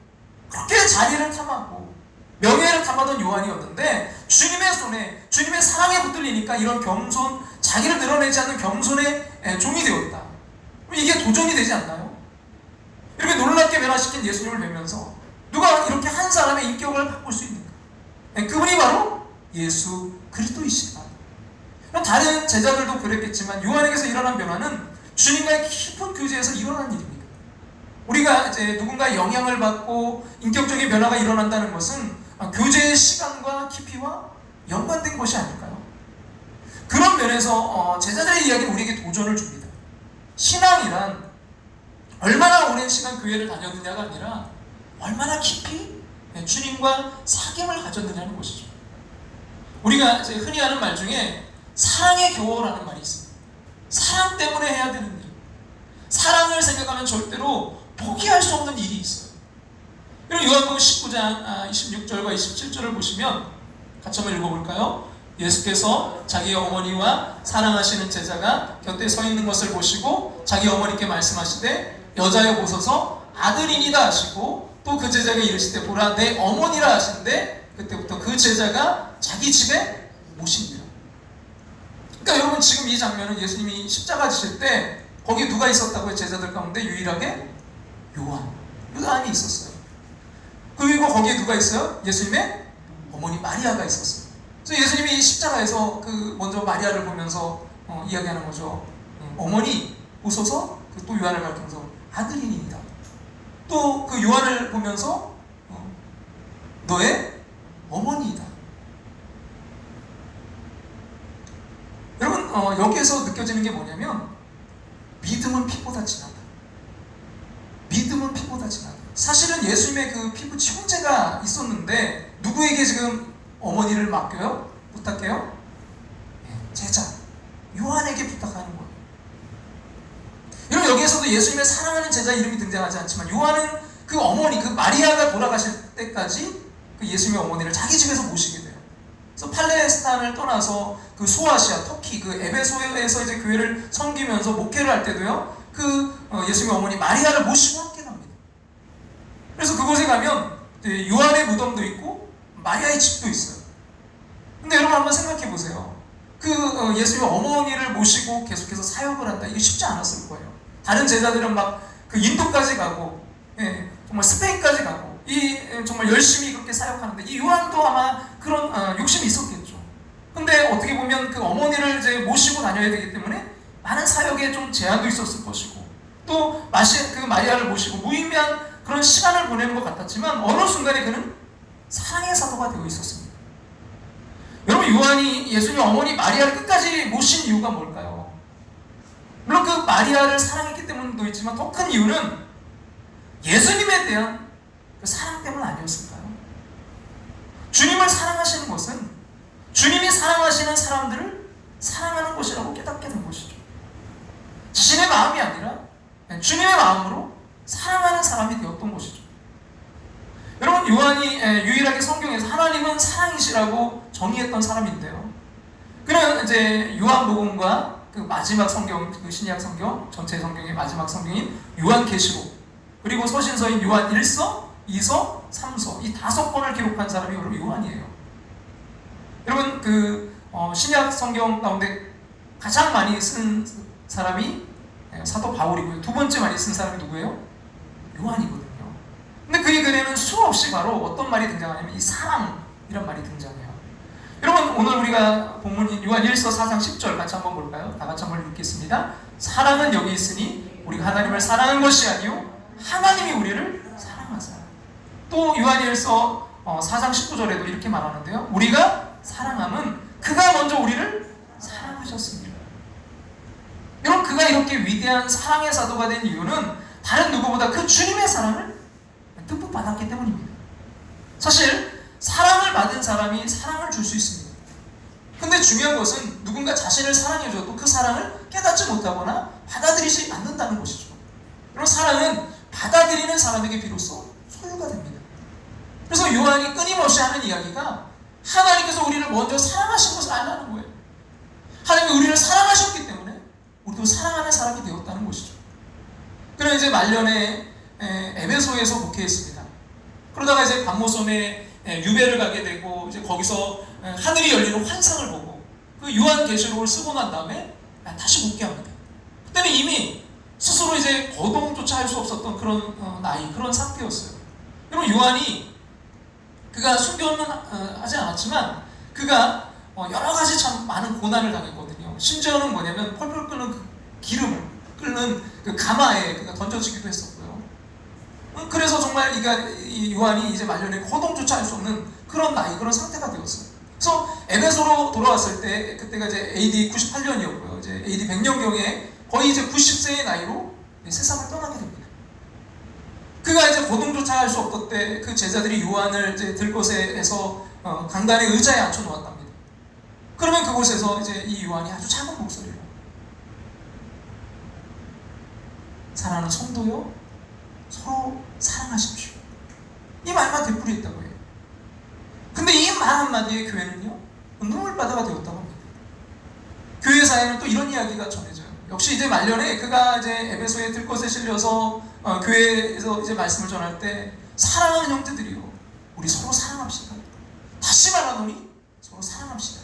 그렇게 자리를 탐하고 명예를 탐하던 요한이었는데, 주님의 손에, 주님의 사랑에 붙들리니까 이런 겸손, 자기를 드러내지 않는 겸손의 종이 되었다. 이게 도전이 되지 않나요? 이렇게 놀랍게 변화시킨 예수님을 뵈면서 누가 이렇게 한 사람의 인격을 바꿀 수 있는가? 그분이 바로 예수 그리스도이시다. 다른 제자들도 그랬겠지만 요한에게서 일어난 변화는 주님과의 깊은 교제에서 일어난 일입니다. 우리가 이제 누군가의 영향을 받고 인격적인 변화가 일어난다는 것은 교제의 시간과 깊이와 연관된 것이 아닐까요? 그런 면에서 제자들의 이야기는 우리에게 도전을 줍니다. 신앙이란 얼마나 오랜 시간 교회를 다녔느냐가 아니라 얼마나 깊이 주님과 사귐을 가졌느냐는 것이죠. 우리가 이제 흔히 하는 말 중에 사랑의 교호라는 말이 있습니다. 사랑 때문에 해야 되는 일, 사랑을 생각하면 절대로 포기할 수 없는 일이 있어요. 그럼 요한복음 19장 26절과 27절을 보시면 같이 한번 읽어볼까요? 예수께서 자기 어머니와 사랑하시는 제자가 곁에 서 있는 것을 보시고 자기 어머니께 말씀하시되 여자여 보소서 아들이니다 하시고, 또 그 제자에게 이르시되 보라 내 어머니라 하시는데, 그때부터 그 제자가 자기 집에 모십니다. 그러니까 여러분 지금 이 장면은 예수님이 십자가 지실 때 거기 누가 있었다고요? 제자들 가운데 유일하게 요한이 있었어요. 그리고 거기에 누가 있어요? 예수님의 어머니 마리아가 있었어요. 그래서 예수님이 십자가에서 먼저 마리아를 보면서 이야기하는 거죠. 어머니 웃어서 또 요한을 가리키면서 아들이니이다. 또 그 요한을 보면서 너의 어머니이다. 여러분 여기에서 느껴지는 게 뭐냐면 믿음은 피보다 진하다. 믿음은 피보다 진하다. 사실은 예수님의 그 피부 형제가 있었는데 누구에게 지금 어머니를 맡겨요? 부탁해요? 제자 요한에게 부탁하는 거예요. 여러분 여기에서도 예수님의 사랑하는 제자 이름이 등장하지 않지만 요한은 그 어머니, 그 마리아가 돌아가실 때까지 그 예수님의 어머니를 자기 집에서 모시게 돼요. 그래서 팔레스타인을 떠나서 그 소아시아, 터키, 그 에베소에서 이제 교회를 섬기면서 목회를 할 때도요, 예수님의 어머니 마리아를 모시고 함께 갑니다. 그래서 그곳에 가면 요한의 무덤도 있고 마리아의 집도 있어요. 근데 여러분 한번 생각해 보세요. 예수님의 어머니를 모시고 계속해서 사역을 한다. 이게 쉽지 않았을 거예요. 다른 제자들은 막 그 인도까지 가고, 정말 스페인까지 가고, 정말 열심히 그렇게 사역하는데 이 요한도 아마 그런 욕심이 있었겠죠. 근데 어떻게 보면 그 어머니를 이제 모시고 다녀야 되기 때문에 많은 사역에 좀 제한도 있었을 것이고, 또 그 마리아를 모시고 무의미한 그런 시간을 보내는 것 같았지만 어느 순간에 그는 사랑의 사도가 되어 있었습니다. 여러분 요한이 예수님 어머니 마리아를 끝까지 모신 이유가 뭘까요? 물론 그 마리아를 사랑했기 때문도 있지만 더 큰 이유는 예수님에 대한 그 사랑 때문 아니었을까요? 주님을 사랑하시는 것은 주님이 사랑하시는 사람들을 사랑하는 것이라고 깨닫게 된 것이죠. 자신의 마음이 아니라 주님의 마음으로 사랑하는 사람이 되었던 것이죠. 여러분 요한이 유일하게 성경에서 하나님은 사랑이시라고 정의했던 사람인데요. 그는 이제 요한복음과 그 마지막 성경, 그 신약 성경, 전체 성경의 마지막 성경인 요한계시록, 그리고 서신서인 요한 1서, 2서, 3서 이 5권을 기록한 사람이 바로 요한이에요. 여러분 신약 성경 가운데 가장 많이 쓴 사람이 사도 바울이고요. 두 번째 많이 쓴 사람이 누구예요? 요한이거든요. 근데 그의 글에는 수없이 바로 어떤 말이 등장하냐면 이 사랑이란 말이 등장해요. 여러분 오늘 우리가 본문인 요한 1서 4장 10절 같이 한번 볼까요? 다 같이 한번 읽겠습니다. 사랑은 여기 있으니 우리가 하나님을 사랑한 것이 아니요 하나님이 우리를 사랑하사. 또 요한 1서 4장 19절에도 이렇게 말하는데요. 우리가 사랑함은 그가 먼저 우리를 사랑하셨습니다. 여러분 그가 이렇게 위대한 사랑의 사도가 된 이유는 다른 누구보다 그 주님의 사랑을 듬뿍 받았기 때문입니다. 사실 사랑을 받은 사람이 사랑을 줄 수 있습니다. 근데 중요한 것은 누군가 자신을 사랑해줘도 그 사랑을 깨닫지 못하거나 받아들이지 않는다는 것이죠. 그럼 사랑은 받아들이는 사람에게 비로소 소유가 됩니다. 그래서 요한이 끊임없이 하는 이야기가 하나님께서 우리를 먼저 사랑하신 것을 알라는 거예요. 하나님이 우리를 사랑하셨기 때문에 우리도 사랑하는 사람이 되었다는 것이죠. 그래서 이제 말년에 에베소에서 목회했습니다. 그러다가 이제 반모섬에 유배를 가게 되고 이제 거기서 하늘이 열리는 환상을 보고 그 요한계시록을 쓰고 난 다음에 다시 목회합니다. 그때는 이미 스스로 이제 거동조차 할 수 없었던 그런 나이, 그런 상태였어요. 여러분 요한이 그가 순교는 하지 않았지만 그가 여러 가지 참 많은 고난을 당했거든요. 심지어는 뭐냐면 펄펄 끓는 그 기름을 끓는 그 가마에 그가 던져지기도 했었고요. 그래서 정말 이 요한이 이제 말년에 거동조차 할 수 없는 그런 나이, 그런 상태가 되었어요. 그래서 에베소로 돌아왔을 때 그때가 이제 AD 98년이었고요. 이제 AD 100년경에 거의 이제 90세의 나이로 세상을 떠나게 됩니다. 그가 이제 거동조차 할 수 없던 때 그 제자들이 요한을 이제 들것에서 강단의 의자에 앉혀 놓았답니다. 그러면 그곳에서 이제 이 요한이 아주 작은 목소리로 사랑하는 성도요, 서로 사랑하십시오. 이 말만 되풀이했다고 해요. 근데 이 말 한마디에 교회는요, 눈물바다가 되었다고 합니다. 교회 사회는 또 이런 이야기가 전해져요. 역시 이제 말년에 그가 이제 에베소의 들것에 실려서 교회에서 이제 말씀을 전할 때 사랑하는 형제들이요, 우리 서로 사랑합시다. 다시 말하노니 서로 사랑합시다.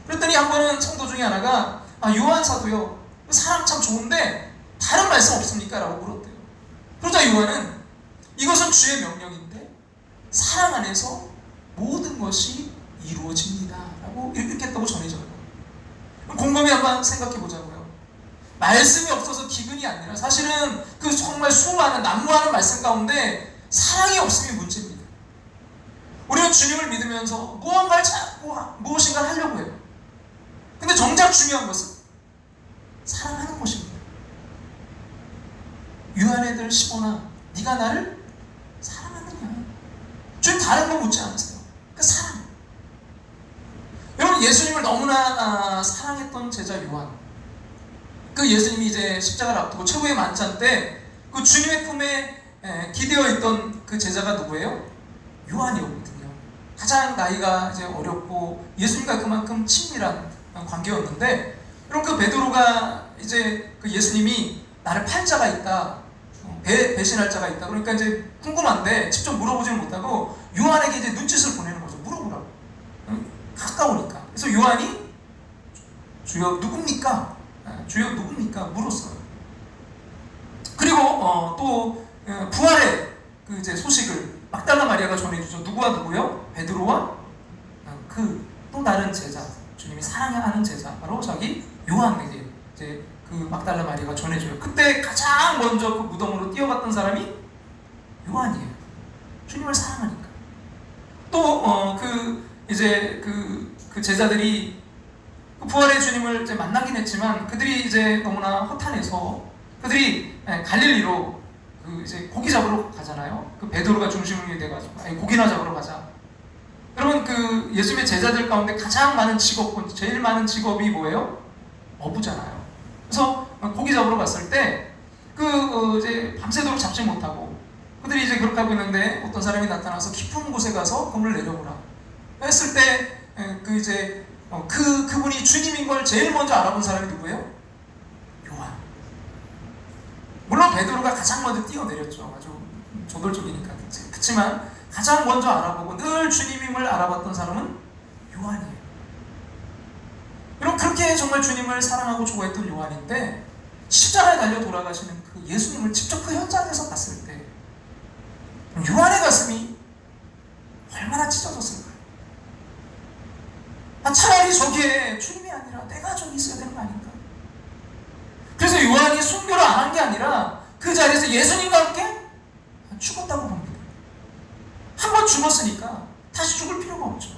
그랬더니 한 번은 성도 중에 하나가 요한 사도요, 사랑 참 좋은데 다른 말씀 없습니까? 라고 물었대요. 그러자 요한은 이것은 주의 명령인데 사랑 안에서 모든 것이 이루어집니다 라고 이렇게 했다고 전해져요. 곰곰이 한번 생각해 보자고요. 말씀이 없어서 기근이 아니라 사실은 그 정말 수많은 난무하는 말씀 가운데 사랑이 없음이 문제입니다. 우리는 주님을 믿으면서 무언가를 자꾸 무엇인가 하려고 해요. 근데 정작 중요한 것은 사랑하는 것입니다. 유한애들 시몬아, 네가 나를 사랑하느냐? 주님 다른 거 묻지 않으세요. 그 사랑. 여러분, 예수님을 너무나 사랑했던 제자 요한, 그 예수님이 이제 십자가를 앞두고 최후의 만찬 때 그 주님의 품에 기대어 있던 그 제자가 누구예요? 요한이었거든요. 가장 나이가 이제 어렸고 예수님과 그만큼 친밀한 관계였는데, 여러분, 그 베드로가 이제 그 예수님이 나를 팔 자가 있다, 배신할 자가 있다, 그러니까 이제 궁금한데 직접 물어보지는 못하고 요한에게 이제 눈짓을 보내는 거죠. 물어보라고. 가까우니까. 그래서 요한이 주여 누굽니까? 주여 누굽니까? 물었어요. 그리고 또 부활의 그 이제 소식을 막달라 마리아가 전해주죠. 누구와 누구요? 베드로와 그 또 다른 제자, 주님이 사랑하는 제자, 바로 자기 요한에게 이제 그 막달라 마리아가 전해줘요. 그때 가장 먼저 그 무덤으로 뛰어갔던 사람이 요한이에요. 주님을 사랑하니까. 또 이제 그 제자들이 그 부활의 주님을 이제 만나긴 했지만 그들이 이제 너무나 허탄해서 그들이 갈릴리로 그 이제 고기 잡으러 가잖아요. 그 베드로가 중심이 돼가지고 고기나 잡으러 가자. 여러분, 그 예수님의 제자들 가운데 가장 많은 직업군, 제일 많은 직업이 뭐예요? 어부잖아요. 그래서 고기 잡으러 갔을 때 이제 밤새도록 잡지 못하고 그들이 이제 그렇게 하고 있는데 어떤 사람이 나타나서 깊은 곳에 가서 그물 내려보라 했을 때 이제 그분이 주님인 걸 제일 먼저 알아본 사람이 누구예요? 요한. 물론 베드로가 가장 먼저 뛰어내렸죠. 아주 저돌적이니까. 그렇지만 가장 먼저 알아보고 늘 주님임을 알아봤던 사람은 요한이에요. 여러분, 그렇게 정말 주님을 사랑하고 좋아했던 요한인데 십자가에 달려 돌아가시는 그 예수님을 직접 그 현장에서 봤을 때 요한의 가슴이 얼마나 찢어졌을까요? 차라리 저기에 주님이 아니라 내가 저기 있어야 되는 거 아닌가? 그래서 요한이 순교를 안 한 게 아니라 그 자리에서 예수님과 함께 죽었다고 봅니다. 한 번 죽었으니까 다시 죽을 필요가 없죠.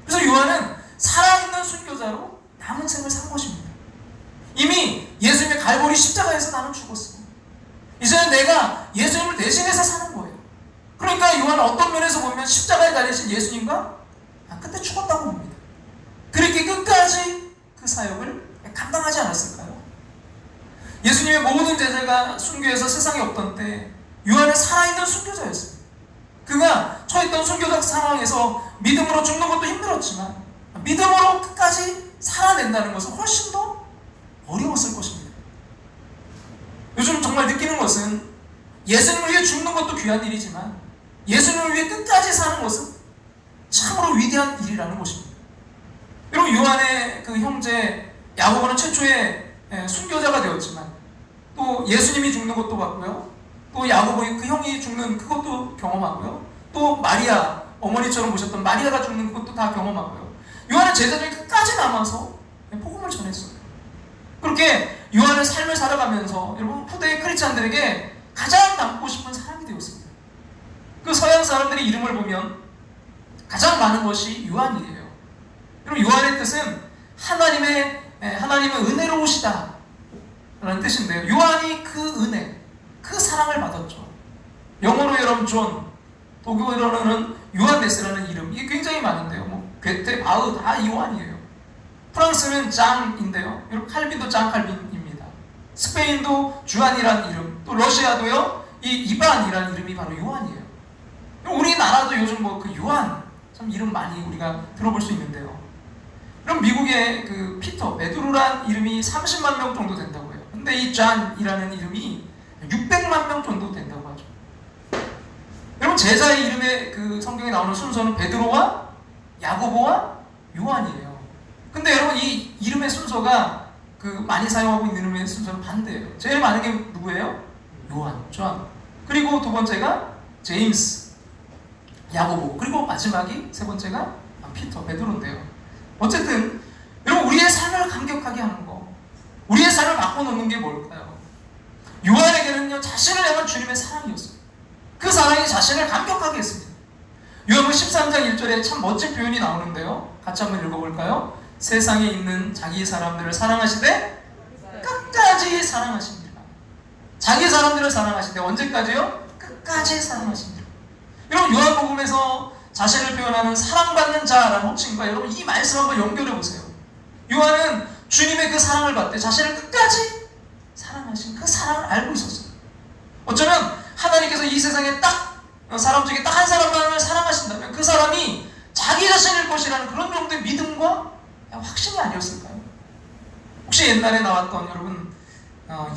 그래서 요한은 살아있는 순교자로 남은 생을 산 것입니다. 이미 예수님의 갈보리 십자가에서 나는 죽었어. 이제는 내가 예수님을 대신해서 사는 거예요. 그러니까 요한은 어떤 면에서 보면 십자가에 달리신 예수님과 그때 죽었다고 봅니다. 그렇게 끝까지 그 사역을 감당하지 않았을까요? 예수님의 모든 제자가 순교해서 세상에 없던 때 요한은 살아있는 순교자였습니다. 그가 처했던 순교적 상황에서 믿음으로 죽는 것도 힘들었지만 믿음으로 끝까지 살아낸다는 것은 훨씬 더 어려웠을 것입니다. 요즘 정말 느끼는 것은 예수님을 위해 죽는 것도 귀한 일이지만 예수님을 위해 끝까지 사는 것은 참으로 위대한 일이라는 것입니다. 여러분, 요한의 그 형제 야고보는 최초의 순교자가 되었지만 또 예수님이 죽는 것도 봤고요. 또 야고보의 그 형이 죽는 그것도 경험하고요. 또 마리아, 어머니처럼 모셨던 마리아가 죽는 것도 다 경험하고요. 요한은 제자들이 끝까지 남아서 복음을 전했어요. 그렇게 요한은 삶을 살아가면서 여러분 후대의 크리스찬들에게 가장 남고 싶은 사람이 되었습니다. 그 서양 사람들의 이름을 보면 가장 많은 것이 요한이에요. 여러분, 요한의 뜻은 하나님의 은혜로우시다 라는 뜻인데요. 요한이 그 은혜, 그 사랑을 받았죠. 영어로 여러분 존, 독일어로는 요한네스라는 이름, 이게 굉장히 많은데요. 뭐 괴테, 바흐 다 요한이에요. 프랑스는 장인데요. 여러분, 칼빈도 장 칼빈입니다. 스페인도 주안이라는 이름, 또 러시아도요 이 이반이라는 이름이 바로 요한이에요. 우리나라도 요즘 뭐 그 요한 참 이름 많이 우리가 들어볼 수 있는데요. 그럼 미국의 그 피터, 베드로란 이름이 30만 명 정도 된다고 해요. 근데 이 잔이라는 이름이 600만 명 정도 된다고 하죠. 여러분, 제자의 이름에 그 성경에 나오는 순서는 베드로와 야고보와 요한이에요. 근데 여러분 이 이름의 순서가 그 많이 사용하고 있는 이름의 순서는 반대예요. 제일 많은 게 누구예요? 요한, 존. 그리고 두 번째가 제임스, 야고보. 그리고 마지막이 세 번째가 피터, 베드로인데요. 어쨌든 여러분 우리의 삶을 감격하게 하는 거, 우리의 삶을 바꿔놓는 게 뭘까요? 요한에게는요 자신을 향한 주님의 사랑이었어요. 그 사랑이 자신을 감격하게 했습니다. 요한복음 13장 1절에 참 멋진 표현이 나오는데요. 같이 한번 읽어볼까요? 세상에 있는 자기 사람들을 사랑하시되 끝까지 사랑하십니다. 자기 사람들을 사랑하시되 언제까지요? 끝까지 사랑하십니다. 여러분 요한복음에서 자신을 표현하는 사랑받는 자라는 호칭과 여러분 이 말씀 한번 연결해 보세요. 요한은 주님의 그 사랑을 받되 자신을 끝까지 사랑하신 그 사랑을 알고 있었어요. 어쩌면 하나님께서 이 세상에 딱 사람 중에 딱 한 사람만을 사랑하신다면 그 사람이 자기 자신일 것이라는 그런 정도의 믿음과 확신이 아니었을까요? 혹시 옛날에 나왔던 여러분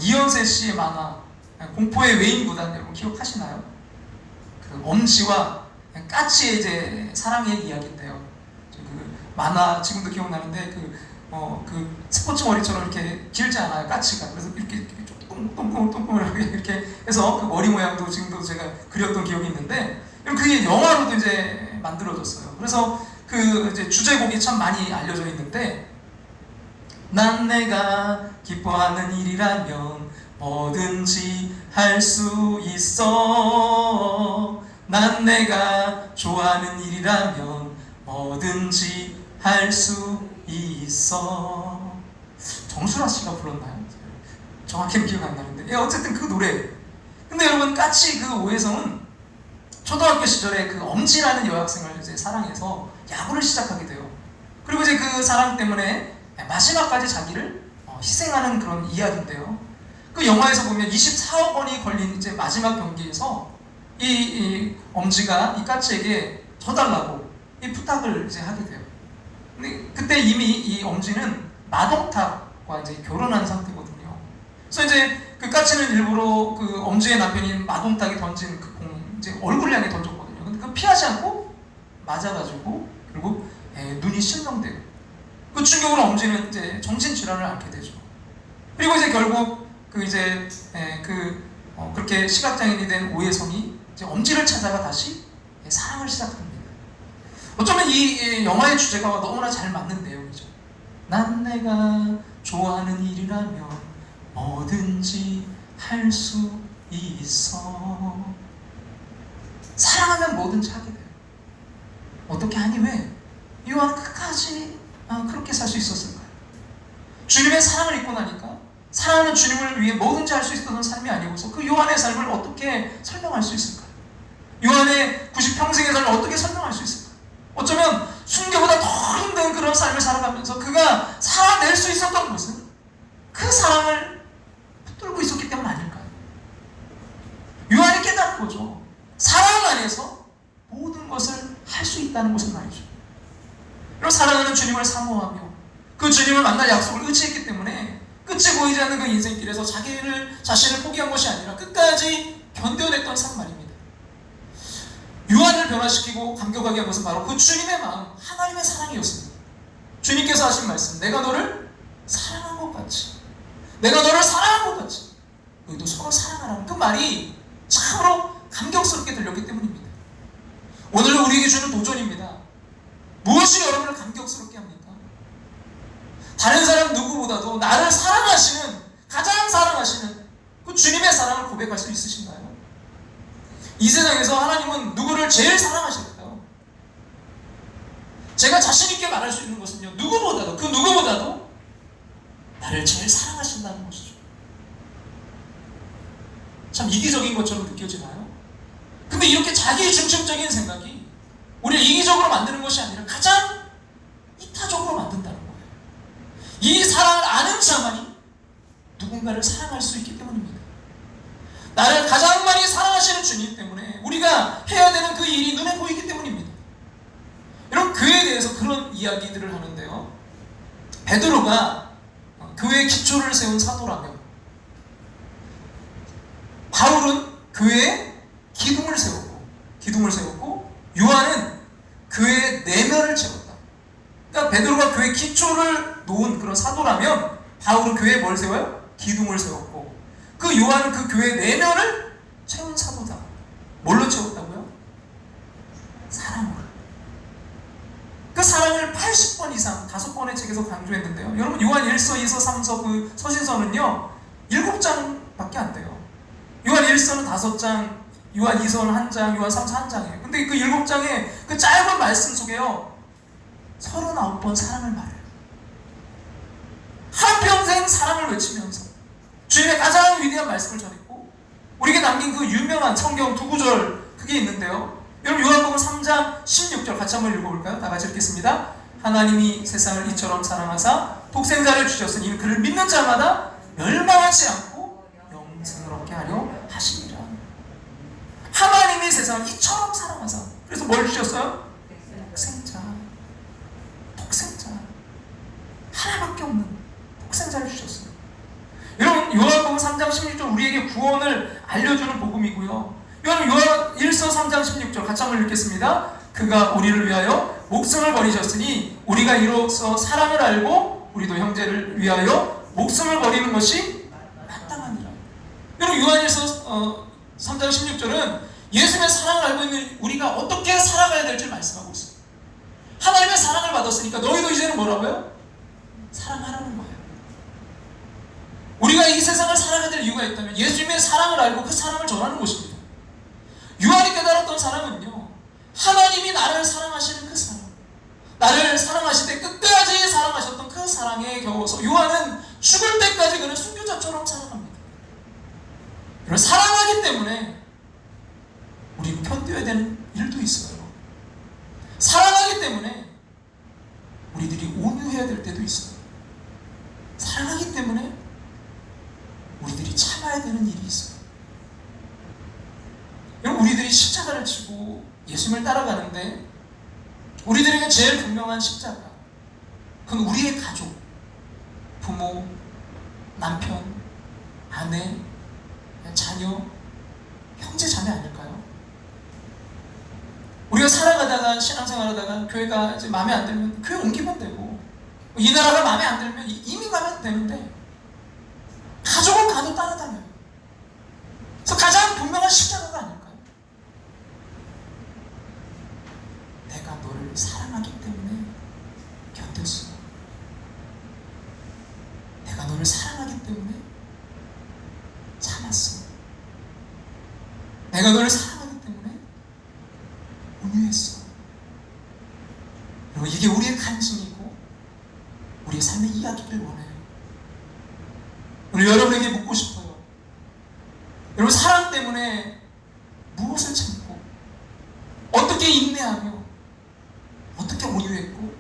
이현세 씨의 만화 공포의 외인구단 여러분 기억하시나요? 그 엄지와 까치의 이제 사랑의 이야기인데요. 그 만화 지금도 기억나는데 그 스포츠 머리처럼 이렇게 길지 않아요 까치가. 그래서 이렇게 똥똥똥똥을 이렇게 해서 그 머리 모양도 지금도 제가 그렸던 기억이 있는데 그게 영화로도 이제 만들어졌어요. 그래서 그 이제 주제곡이 참 많이 알려져 있는데 난 내가 기뻐하는 일이라면 뭐든지 할 수 있어. 난 내가 좋아하는 일이라면 뭐든지 할 수 있어. 정수라 씨가 불렀나요? 정확히 기억 안 나는데 어쨌든 그 노래. 근데 여러분 까치 그 오해성은 초등학교 시절에 그 엄지라는 여학생을 이제 사랑해서 야구를 시작하게 돼요. 그리고 이제 그 사랑 때문에 마지막까지 자기를 희생하는 그런 이야기인데요. 그 영화에서 보면 24억 원이 걸린 이제 마지막 경기에서 이 엄지가 이 까치에게 져달라고 이 부탁을 이제 하게 돼요. 근데 그때 이미 이 엄지는 마동탁과 이제 결혼한 상태거든요. 그래서 이제 그 까치는 일부러 그 엄지의 남편인 마동탁이 던진 그 공 이제 얼굴을 향해 던졌거든요. 근데 그 피하지 않고 맞아가지고 그리고 눈이 실명되고 그 충격으로 엄지는 이제 정신질환을 앓게 되죠. 그리고 이제 결국 그 이제 그렇게 시각장애인이 된 오해성이 이제 엄지를 찾아가 다시 사랑을 시작합니다. 어쩌면 이 영화의 주제가 너무나 잘 맞는 내용이죠. 난 내가 좋아하는 일이라면 뭐든지 할 수 있어. 사랑하면 뭐든지 하게 돼요. 어떻게 하니 왜? 요한 끝까지 그렇게 살 수 있었을까요? 주님의 사랑을 입고 나니까 사랑하는 주님을 위해 뭐든지 할 수 있었던 삶이 아니고서 그 요한의 삶을 어떻게 설명할 수 있을까요? 요한의 90평생의 삶을 어떻게 설명할 수 있을까요? 어쩌면 순교보다 더 힘든 그런 삶을 살아가면서 그가 살아낼 수 있었던 것은 그 사랑을 붙들고 있었기 때문 아닐까요? 요한이 깨달은 거죠. 사랑 안에서 모든 것을 할 수 있다는 것은 말이죠. 그리고 사랑하는 주님을 사모하며 그 주님을 만날 약속을 의지했기 때문에 끝이 보이지 않는 그 인생길에서 자신을 포기한 것이 아니라 끝까지 견뎌냈던 삶 말입니다. 요한을 변화시키고 감격하게 한 것은 바로 그 주님의 마음, 하나님의 사랑이었습니다. 주님께서 하신 말씀, 내가 너를 사랑한 것 같이, 내가 너를 사랑한 것 같이 너희도 서로 사랑하라는 그 말이 참으로 감격스럽게 들렸기 때문입니다. 오늘 우리에게 주는 도전입니다. 무엇이 여러분을 감격스럽게 합니까? 다른 사람 누구보다도 나를 사랑하시는, 가장 사랑하시는 그 주님의 사랑을 고백할 수 있으신가요? 이 세상에서 하나님은 누구를 제일 사랑하실까요? 제가 자신있게 말할 수 있는 것은요, 누구보다도, 그 누구보다도 나를 제일 사랑하신다는 것이죠. 참 이기적인 것처럼 느껴지나요? 근데 이렇게 자기 중심적인 생각이 우리를 이기적으로 만드는 것이 아니라 가장 이타적으로 만든다는 거예요. 이 사랑을 아는 자만이 누군가를 사랑할 수 있기 때문입니다. 나를 가장 많이 사랑하시는 주님 때문에 우리가 해야 되는 그 일이 눈에 보이기 때문입니다. 여러분, 교회에 대해서 그런 이야기들을 하는데요, 베드로가 교회의 기초를 세운 사도라면 바울은 교회에 기둥을 세웠고 요한은 교회의 내면을 채웠다. 그러니까 베드로가 교회 기초를 놓은 그런 사도라면 바울은 교회에 뭘 세워요? 기둥을 세웠고, 그 요한은 그 교회 내면을 채운 사도다. 뭘로 채웠다고요? 사랑으로. 그 사랑을 80번 이상 5번의 책에서 강조했는데요. 여러분, 요한 1서, 2서, 3서 그 서신서는요 7장밖에 안 돼요. 요한 1서는 5장, 요한 2서는 1장, 요한 3서 1장이에요. 근데 그 7장의 그 짧은 말씀 속에요 39번 사랑을 말해요. 한평생 사랑을 외치면서 주님의 가장 위대한 말씀을 전했고, 우리에게 남긴 그 유명한 성경 두 구절 그게 있는데요. 여러분, 요한복음 3장 16절 같이 한번 읽어볼까요? 다 같이 읽겠습니다. 하나님이 세상을 이처럼 사랑하사 독생자를 주셨으니 이는 그를 믿는 자마다 멸망하지 않고 영생을 얻게 하려 하시니라. 하나님이 세상을 이처럼 사랑하사, 그래서 뭘 주셨어요? 독생자. 독생자. 하나밖에 없는 독생자를 주셨어요. 여러분, 요한복음 3장 16절 우리에게 구원을 알려주는 복음이고요. 여러분, 요한 1서 3장 16절 같이 한번 읽겠습니다. 그가 우리를 위하여 목숨을 버리셨으니 우리가 이로써 사랑을 알고 우리도 형제를 위하여 목숨을 버리는 것이 마땅하니라. 여러분, 요한 1서 3장 16절은 예수님의 사랑을 알고 있는 우리가 어떻게 살아가야 될지 말씀하고 있어요. 하나님의 사랑을 받았으니까 너희도 이제는 뭐라고요? 사랑하라는 거예요. 우리가 이 세상을 살아가야 될 이유가 있다면 예수님의 사랑을 알고 그 사랑을 전하는 것입니다. 요한이 깨달았던 사랑은요, 하나님이 나를 사랑하시는 그 사랑, 나를 사랑하실 때 끝까지 사랑하셨던 그 사랑에 겨워서 요한은 죽을 때까지 그는 순교자처럼 살아갑니다. 이걸 사랑하기 때문에 우리는 견뎌야 되는 일도 있어요. 사랑하기 때문에 우리들이 온유해야 될 때도 있어요. 사랑하기 때문에 우리들이 참아야 되는 일이 있어요. 여러분, 우리들이 십자가를 지고 예수님을 따라가는데 우리들에게 제일 분명한 십자가, 그건 우리의 가족, 부모, 남편, 아내, 자녀, 형제, 자매 아닐까요? 우리가 살아가다가, 신앙생활하다가 교회가 이제 마음에 안 들면 교회 옮기면 되고, 이 나라가 마음에 안 들면 이민 가면 되는데 가족은 가도 따라다녀요. 그래서 가장 분명한 십자가가 아닐까요? 내가 너를 사랑하기 때문에 견뎠어. 내가 너를 사랑하기 때문에 참았어. 내가 너를 사랑하기 때문에 온유했어. 그리고 이게 우리의 간증이고 우리의 삶의 이야기를 원해요. 오늘 여러분에게 묻고 싶어요. 여러분, 사랑 때문에 무엇을 참고 어떻게 인내하며 어떻게 온유했고,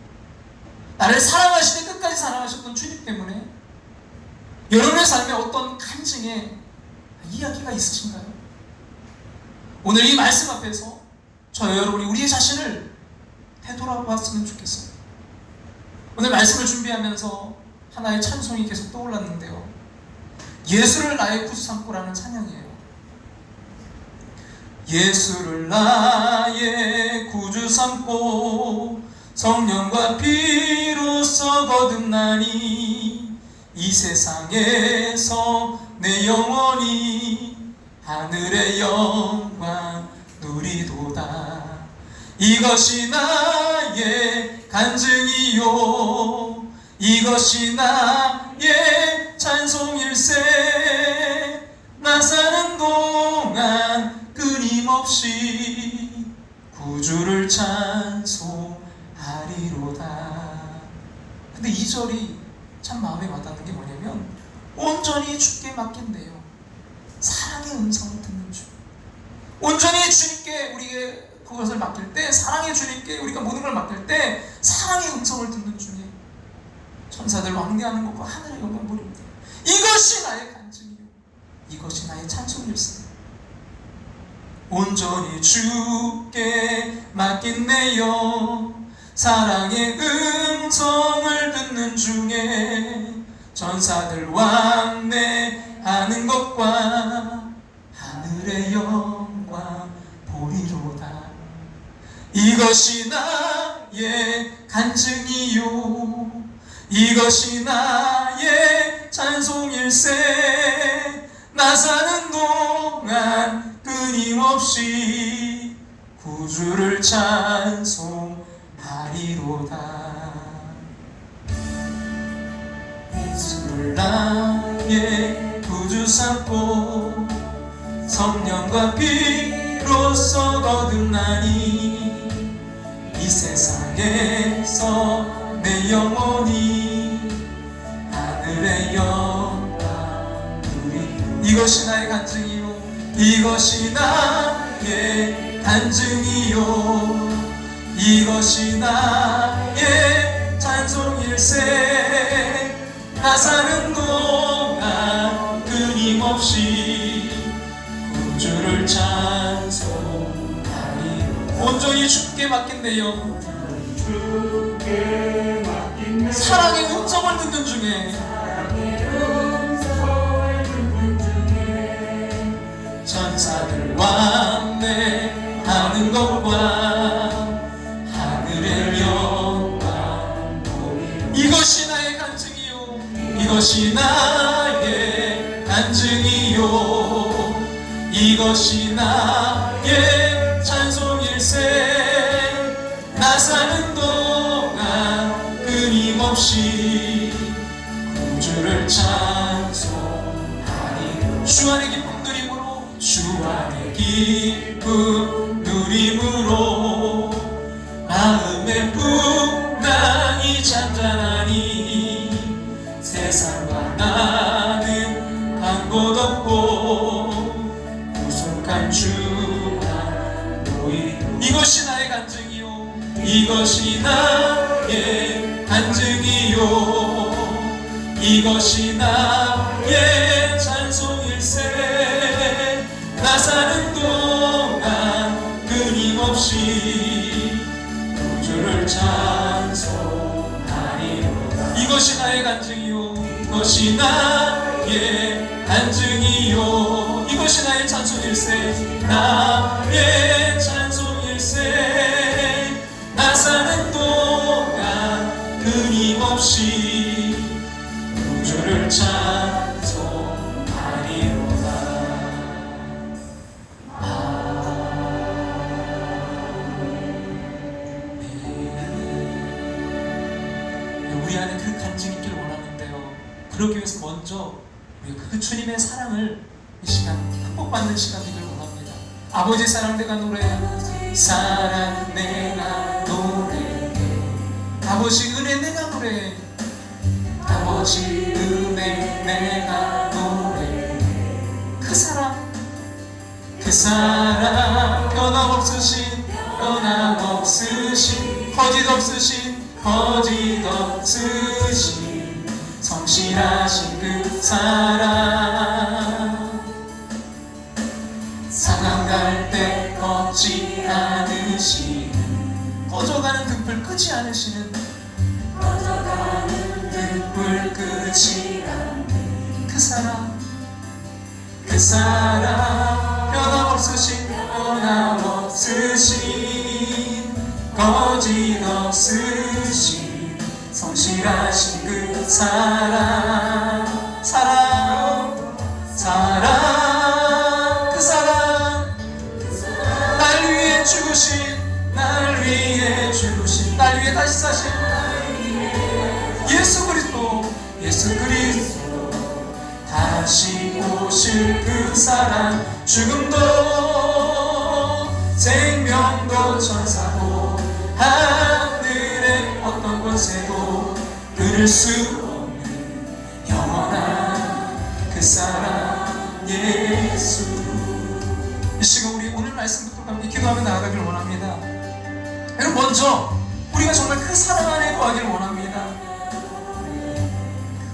나를 사랑하실 때 끝까지 사랑하셨던 주님 때문에 여러분의 삶에 어떤 간증의 이야기가 있으신가요? 오늘 이 말씀 앞에서 저와 여러분이 우리의 자신을 되돌아봤으면 좋겠어요. 오늘 말씀을 준비하면서 하나의 찬송이 계속 떠올랐는데요, 예수를 나의 구주 삼고라는 찬양이에요. 예수를 나의 구주 삼고 성령과 피로써 거듭나니 이 세상에서 내 영혼이 하늘의 영광 누리도다. 이것이 나의 간증이요, 이것이 나의 찬송일세. 나 사는 동안 끊임없이 구주를 찬송하리로다. 근데 2절이 참 마음에 와닿는 게 뭐냐면, 온전히 주께 맡긴대요. 사랑의 음성을 듣는 주. 온전히 주님께 우리의 그것을 맡길 때, 사랑의 주님께 우리가 모든 걸 맡길 때 사랑의 음성을 듣는 중에 천사들 왕래하는 것과 하늘의 영광 보립니다. 이것이 나의 간증이요, 이것이 나의 찬송일세. 온전히 주께 맡긴 내 영, 사랑의 음성을 듣는 중에 천사들 왕래하는 것과 하늘의 영광 보리로다. 이것이 나의 나의 간증이요 이것이 나의 찬송일세 나 사는 동안 끊임없이 구주를 찬송하리로다. 예수를 나의 구주 삼고 성령과 피로써 거듭나니 이 세상에서 내 영혼이 하늘의 영광 누리. 이것이 나의 간증이요 이것이 나의 간증이요 이것이 나의 찬송일세 나 사는 동안 끊임없이 구주를 찬송하리. 온전히 주께 맡긴대요. 사랑의 음성을 듣는 중에 천사들 왕래하는 것과 하늘의 영광 이것이 나의 간증이요 이것이 나의 간증이요 이것이 나의 찬송일세 나 사는 동안 끊임없이 구주를 찬송하리. 주 안의 기쁨 누림으로 주 안의 기쁨 누림으로 마음의 풍랑이 잔잔하니 세상과 나는 간 곳 없고 구속한 주 안 보이리. 이것이 나의 간증이요 이것이 나의 간증이요 이것이 나의 찬송일세 나 사는 동안 끊임없이 구주를 찬송하리로다. 이것이 나의 간증이요 이것이 나의 간증이요 이것이 나의 찬송일세 나의 찬송일세 나 사는 동안 끊임없이 구주를 찬송하리로다. 우리 안에 그 간증이 있기를 원하는데요. 그러기 위해서 먼저 그 주님의 사랑을 이 시간 극복받는 시간 되기를 원합니다. 아버지 사랑 내가 노래해 사랑 내가 노래해 아버지 은혜 내가 노래해 아버지 은혜 내가 노래해 그 사랑 변함없으신 거짓없으신 성실하신 그 사랑 상한 갈 때 걷지 않으시는 꺼져가는 등불 끄지 않으시는 등불 끄지 않는 그 사랑 변함없으신 거짓없으신 성실하신 그 사랑 그 사랑 날 위해 죽으신 날 위해 다시 사신 예수 그리스도 다시 오실 그 사랑 죽음도 생명도 천사도 하늘의 어떤 곳에도 끊을 수 없는 영원한 그 사랑 예수. 이 시간 우리 오늘 말씀 듣고 함께 기도하며 나아가길 원합니다. 여러분 먼저 우리가 정말 그 사랑 안에 거하길 원합니다.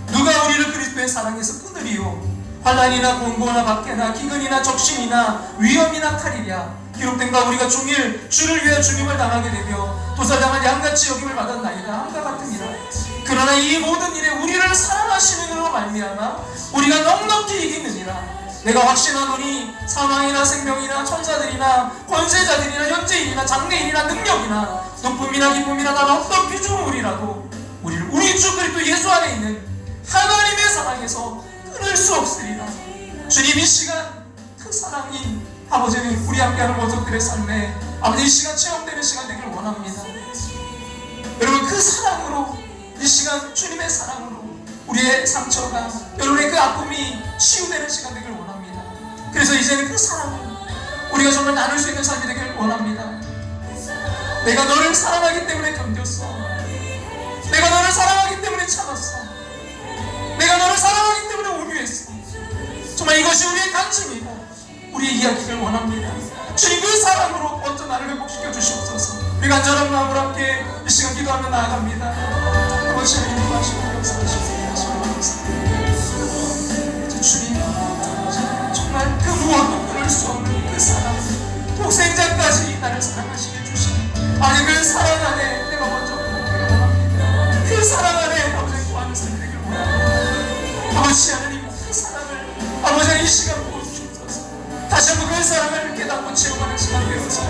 누가 우리를 그리스도의 사랑에서 끊으리요? 환난이나 공고나 박해나 기근이나 적신이나 위험이나 칼이랴. 기록된 바 우리가 종일 주를 위하여 죽임을 당하게 되며 도살당한 양같이 여김을 받았나이다 함과 같으니라. 그러나 이 모든 일에 우리를 사랑하시는 이로 말미암아 우리가 넉넉히 이기느니라. 내가 확신하노니 사망이나 생명이나 천사들이나 권세자들이나 현재인이나 장래인이나 능력이나 높음이나 기쁨이나 다른 어떤 피조물이라도 우리를 우리 주 그리스도 예수 안에 있는 하나님의 사랑에서 끊을 수 없으리라. 주님, 이 시간 그 사랑이 아버지는 우리 함께하는 원석들의 삶에 아버지 이 시간 체험되는 시간 되기를 원합니다. 여러분, 그 사랑으로 이 시간 주님의 사랑으로 우리의 상처가, 여러분의 그 아픔이 치유되는 시간 되기를 원합니다. 그래서 이제는 그 사랑을 우리가 정말 나눌 수 있는 삶이 되기를 원합니다. 내가 너를 사랑하기 때문에 견뎠어. 내가 너를 사랑하기 때문에 참았어. 내가 너를 사랑하기 때문에 온유했어. 정말 이것이 우리의 간증이고 우리의 이야기를 원합니다. 주님, 그 사랑으로 먼저 나를 회복시켜 주시옵소서. 우리 간절한 마음으로 함께 이 시간 기도하며 나아갑니다. 아버지 하나님, 인도하시고 역사하시고 주님, 정말 그 무엇도 끊을 수 없는 그 사랑, 독생자까지 나를 사랑하시게 주신 아니 그 사랑 안에 내가 먼저 구하기를 원합니다. 그 사랑 안에 아버지 구하는 삶이 되기를 원합니다. 아버지 하나님, 그 사랑을 아버지 이 시간 보여주옵소서. 다시 한번 그 사랑을 깨닫고 체험하는 시간 되어서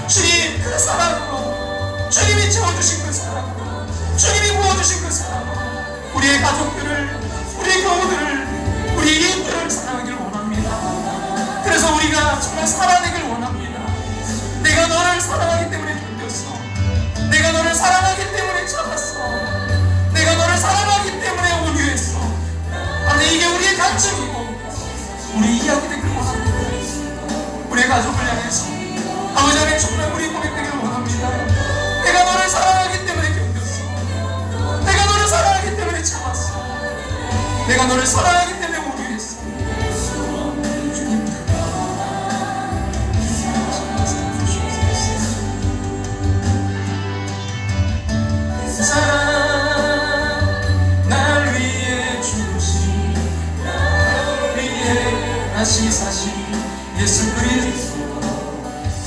주님, 그 사랑으로, 주님이 채워주신 그 사랑으로, 주님이 부어주신 그 사랑으로 우리의 가족들을, 우리의 교우들을, 우리의 이웃들을 사랑하기를 원합니다. 그래서 우리가 정말 살아내길 원합니다. 내가 너를 사랑하기 때문에 견뎠어. 내가 너를 사랑하기 때문에 참았어. 내가 너를 사랑하기 때문에 온유했어. 아니, 이게 우리의 간증이고 우리 이야기 되길 원합니다. 우리의 가족을 향해서 아버지 안에 정말 우리 고백되길 원합니다. 내가 너를 사랑하기 때문에 견뎠어. 내가 너를 사랑하기 때문에 참았어. 내가 너를 사랑하기 때문에 온유했어. 주님, 그 사랑 날 위해 주신, 날 위해 다시 사신 예수 그리스도,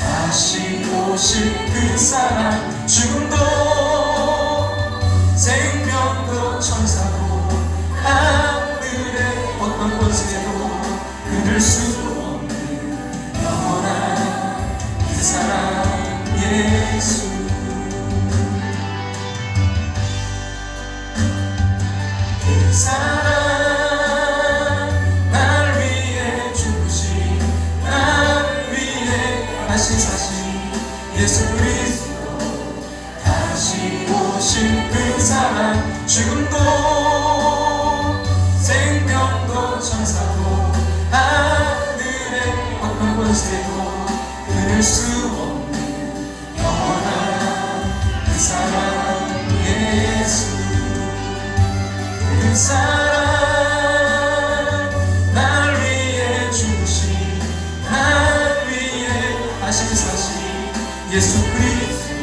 다시 오실 그 사랑, 죽음도 생명도 천사도 하늘의 어떤 곳에도 끊을 수 없는 영원한 그 사랑 예수. 그 사랑 날 위해 주신, 날 위해 다시 사신 예수 그리스도, 다시 오실 그 사랑, 죽음도 생명도 천사도 하늘의 어떤 곳에도 끊을 수 없는 영원한 그 사랑 예수. 그 사랑 날 위해 주신, 날 위해 다시 사신 예수 그리스도,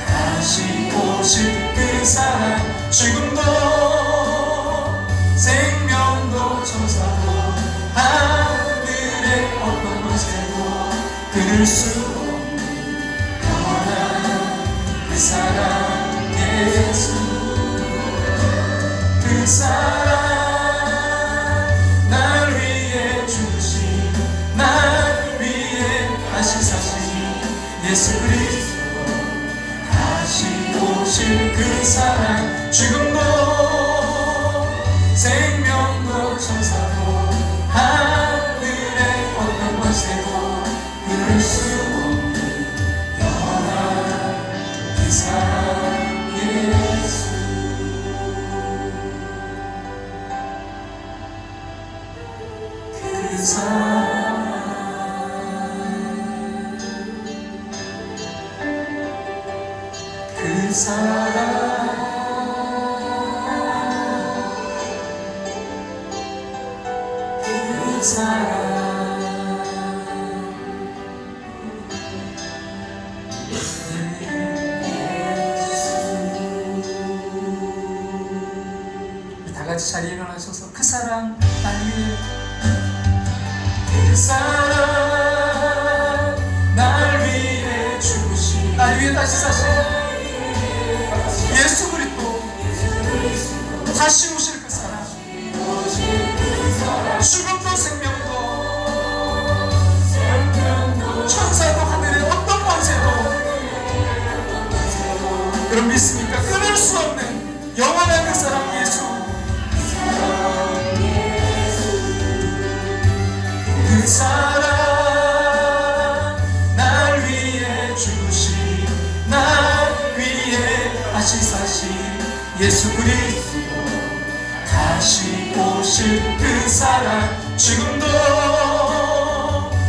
다시 오실 그 사랑, 죽음도 생명도 천사도 하늘의 어떤 곳에도 끊을 수 없는 영원한 그 사랑 예수. 그 사랑 날 위해 주신, 날 위해 다시 사신 예수 그리스도, 다시 오실 그 사랑, 죽음도 생명도 천사도 하늘의 어떤 곳에도 끊을 수 없는 영원한 그 사랑 예수. 그 사랑, 그 사랑, 그 사랑. 다 같이 자리에 일어나셔서 그 사랑 날 위해, 그 사랑 날 위해 주신, 날 위해 다시 사신 예수 그리스도, 다시 오실 그 사랑, 죽음도 생명도 예수 그리스도 다시 오실 그 사랑 지금도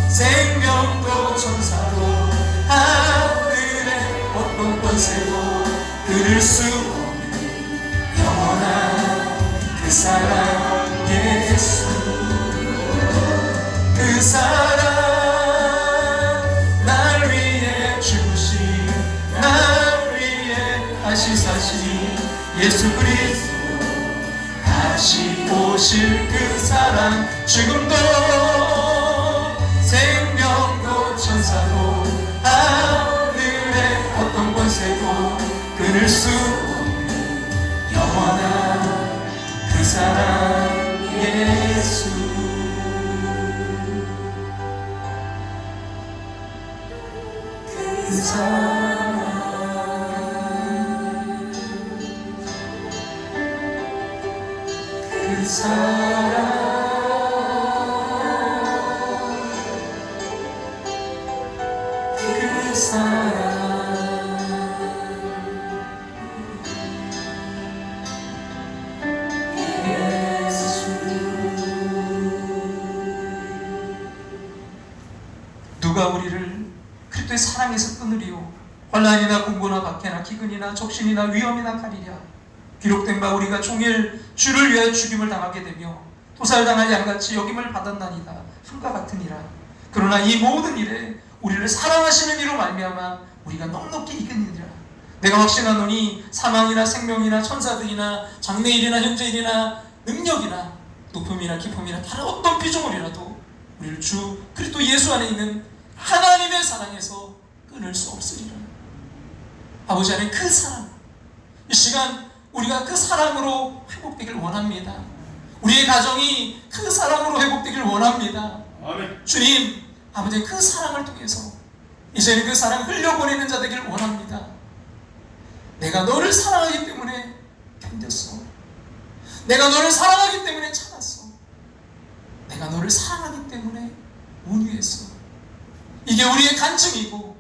생명도 천사도 하늘의 어떤 권세도 끊을 수 없는 영원한 그 사랑 예수 그 사랑 날 위해 죽으신 날 위해 다시 사신 예수 그리스도 다시 오실 그 사랑 지금도 생명도 천사도 하늘의 어떤 권세도 끊을 수 없는 영원한 그 사랑 예수 그 사랑 그 사랑 그 사랑 예수 누가 우리를 그리스도의 사랑에서 끊으리요 환난이나 공고나 박해나 기근이나 적신이나 위험이나 가리랴 기록된 바 우리가 종일 주를 위하여 죽임을 당하게 되며 도살당할 양같이 여김을 받았나이다 함과 같으니라 그러나 이 모든 일에 우리를 사랑하시는 이로 말미암아 우리가 넉넉히 이기느니라 내가 확신하노니 사망이나 생명이나 천사들이나 장래일이나 현재일이나 능력이나 높음이나 깊음이나 다른 어떤 피조물이라도 우리를 주 그리스도 예수 안에 있는 하나님의 사랑에서 끊을 수 없으리라 아버지 안에 그 사랑 이 시간 우리가 그 사랑으로 회복되길 원합니다. 우리의 가정이 그 사랑으로 회복되길 원합니다. 아멘. 주님, 아버지 그 사랑을 통해서 이제는 그 사랑 흘려보내는 자 되길 원합니다. 내가 너를 사랑하기 때문에 견뎠어. 내가 너를 사랑하기 때문에 참았어. 내가 너를 사랑하기 때문에 온유했어. 이게 우리의 간증이고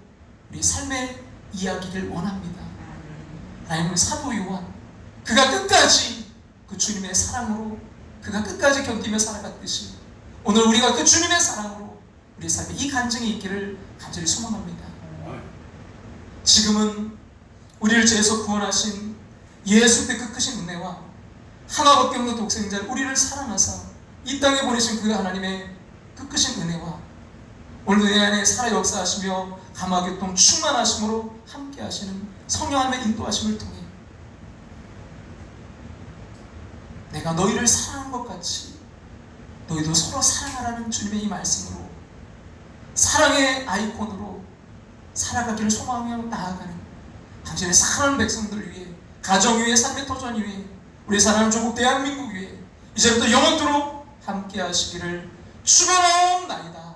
우리 삶의 이야기를 원합니다. 하나님은 사도 요한 그가 끝까지 그 주님의 사랑으로 그가 끝까지 견디며 살아갔듯이 오늘 우리가 그 주님의 사랑으로 우리 삶에 이 간증이 있기를 간절히 소망합니다. 지금은 우리를 죄에서 구원하신 예수의 그 크신 은혜와 하나밖에 없는 독생자를 우리를 사랑하사 이 땅에 보내신 그 하나님의 그 크신 은혜와 오늘 내 안에 살아 역사하시며 감화교통 충만하심으로 함께 하시는 성령님의 인도하심을 통해 내가 너희를 사랑한 것 같이 너희도 서로 사랑하라는 주님의 이 말씀으로 사랑의 아이콘으로 살아가기를 소망하며 나아가는 당신의 사랑하는 백성들 위해 가정 위해 삶의 터전 위해 우리 사랑하는 조국 대한민국 위해 이제부터 영원토록 함께 하시기를 축원하옵나이다.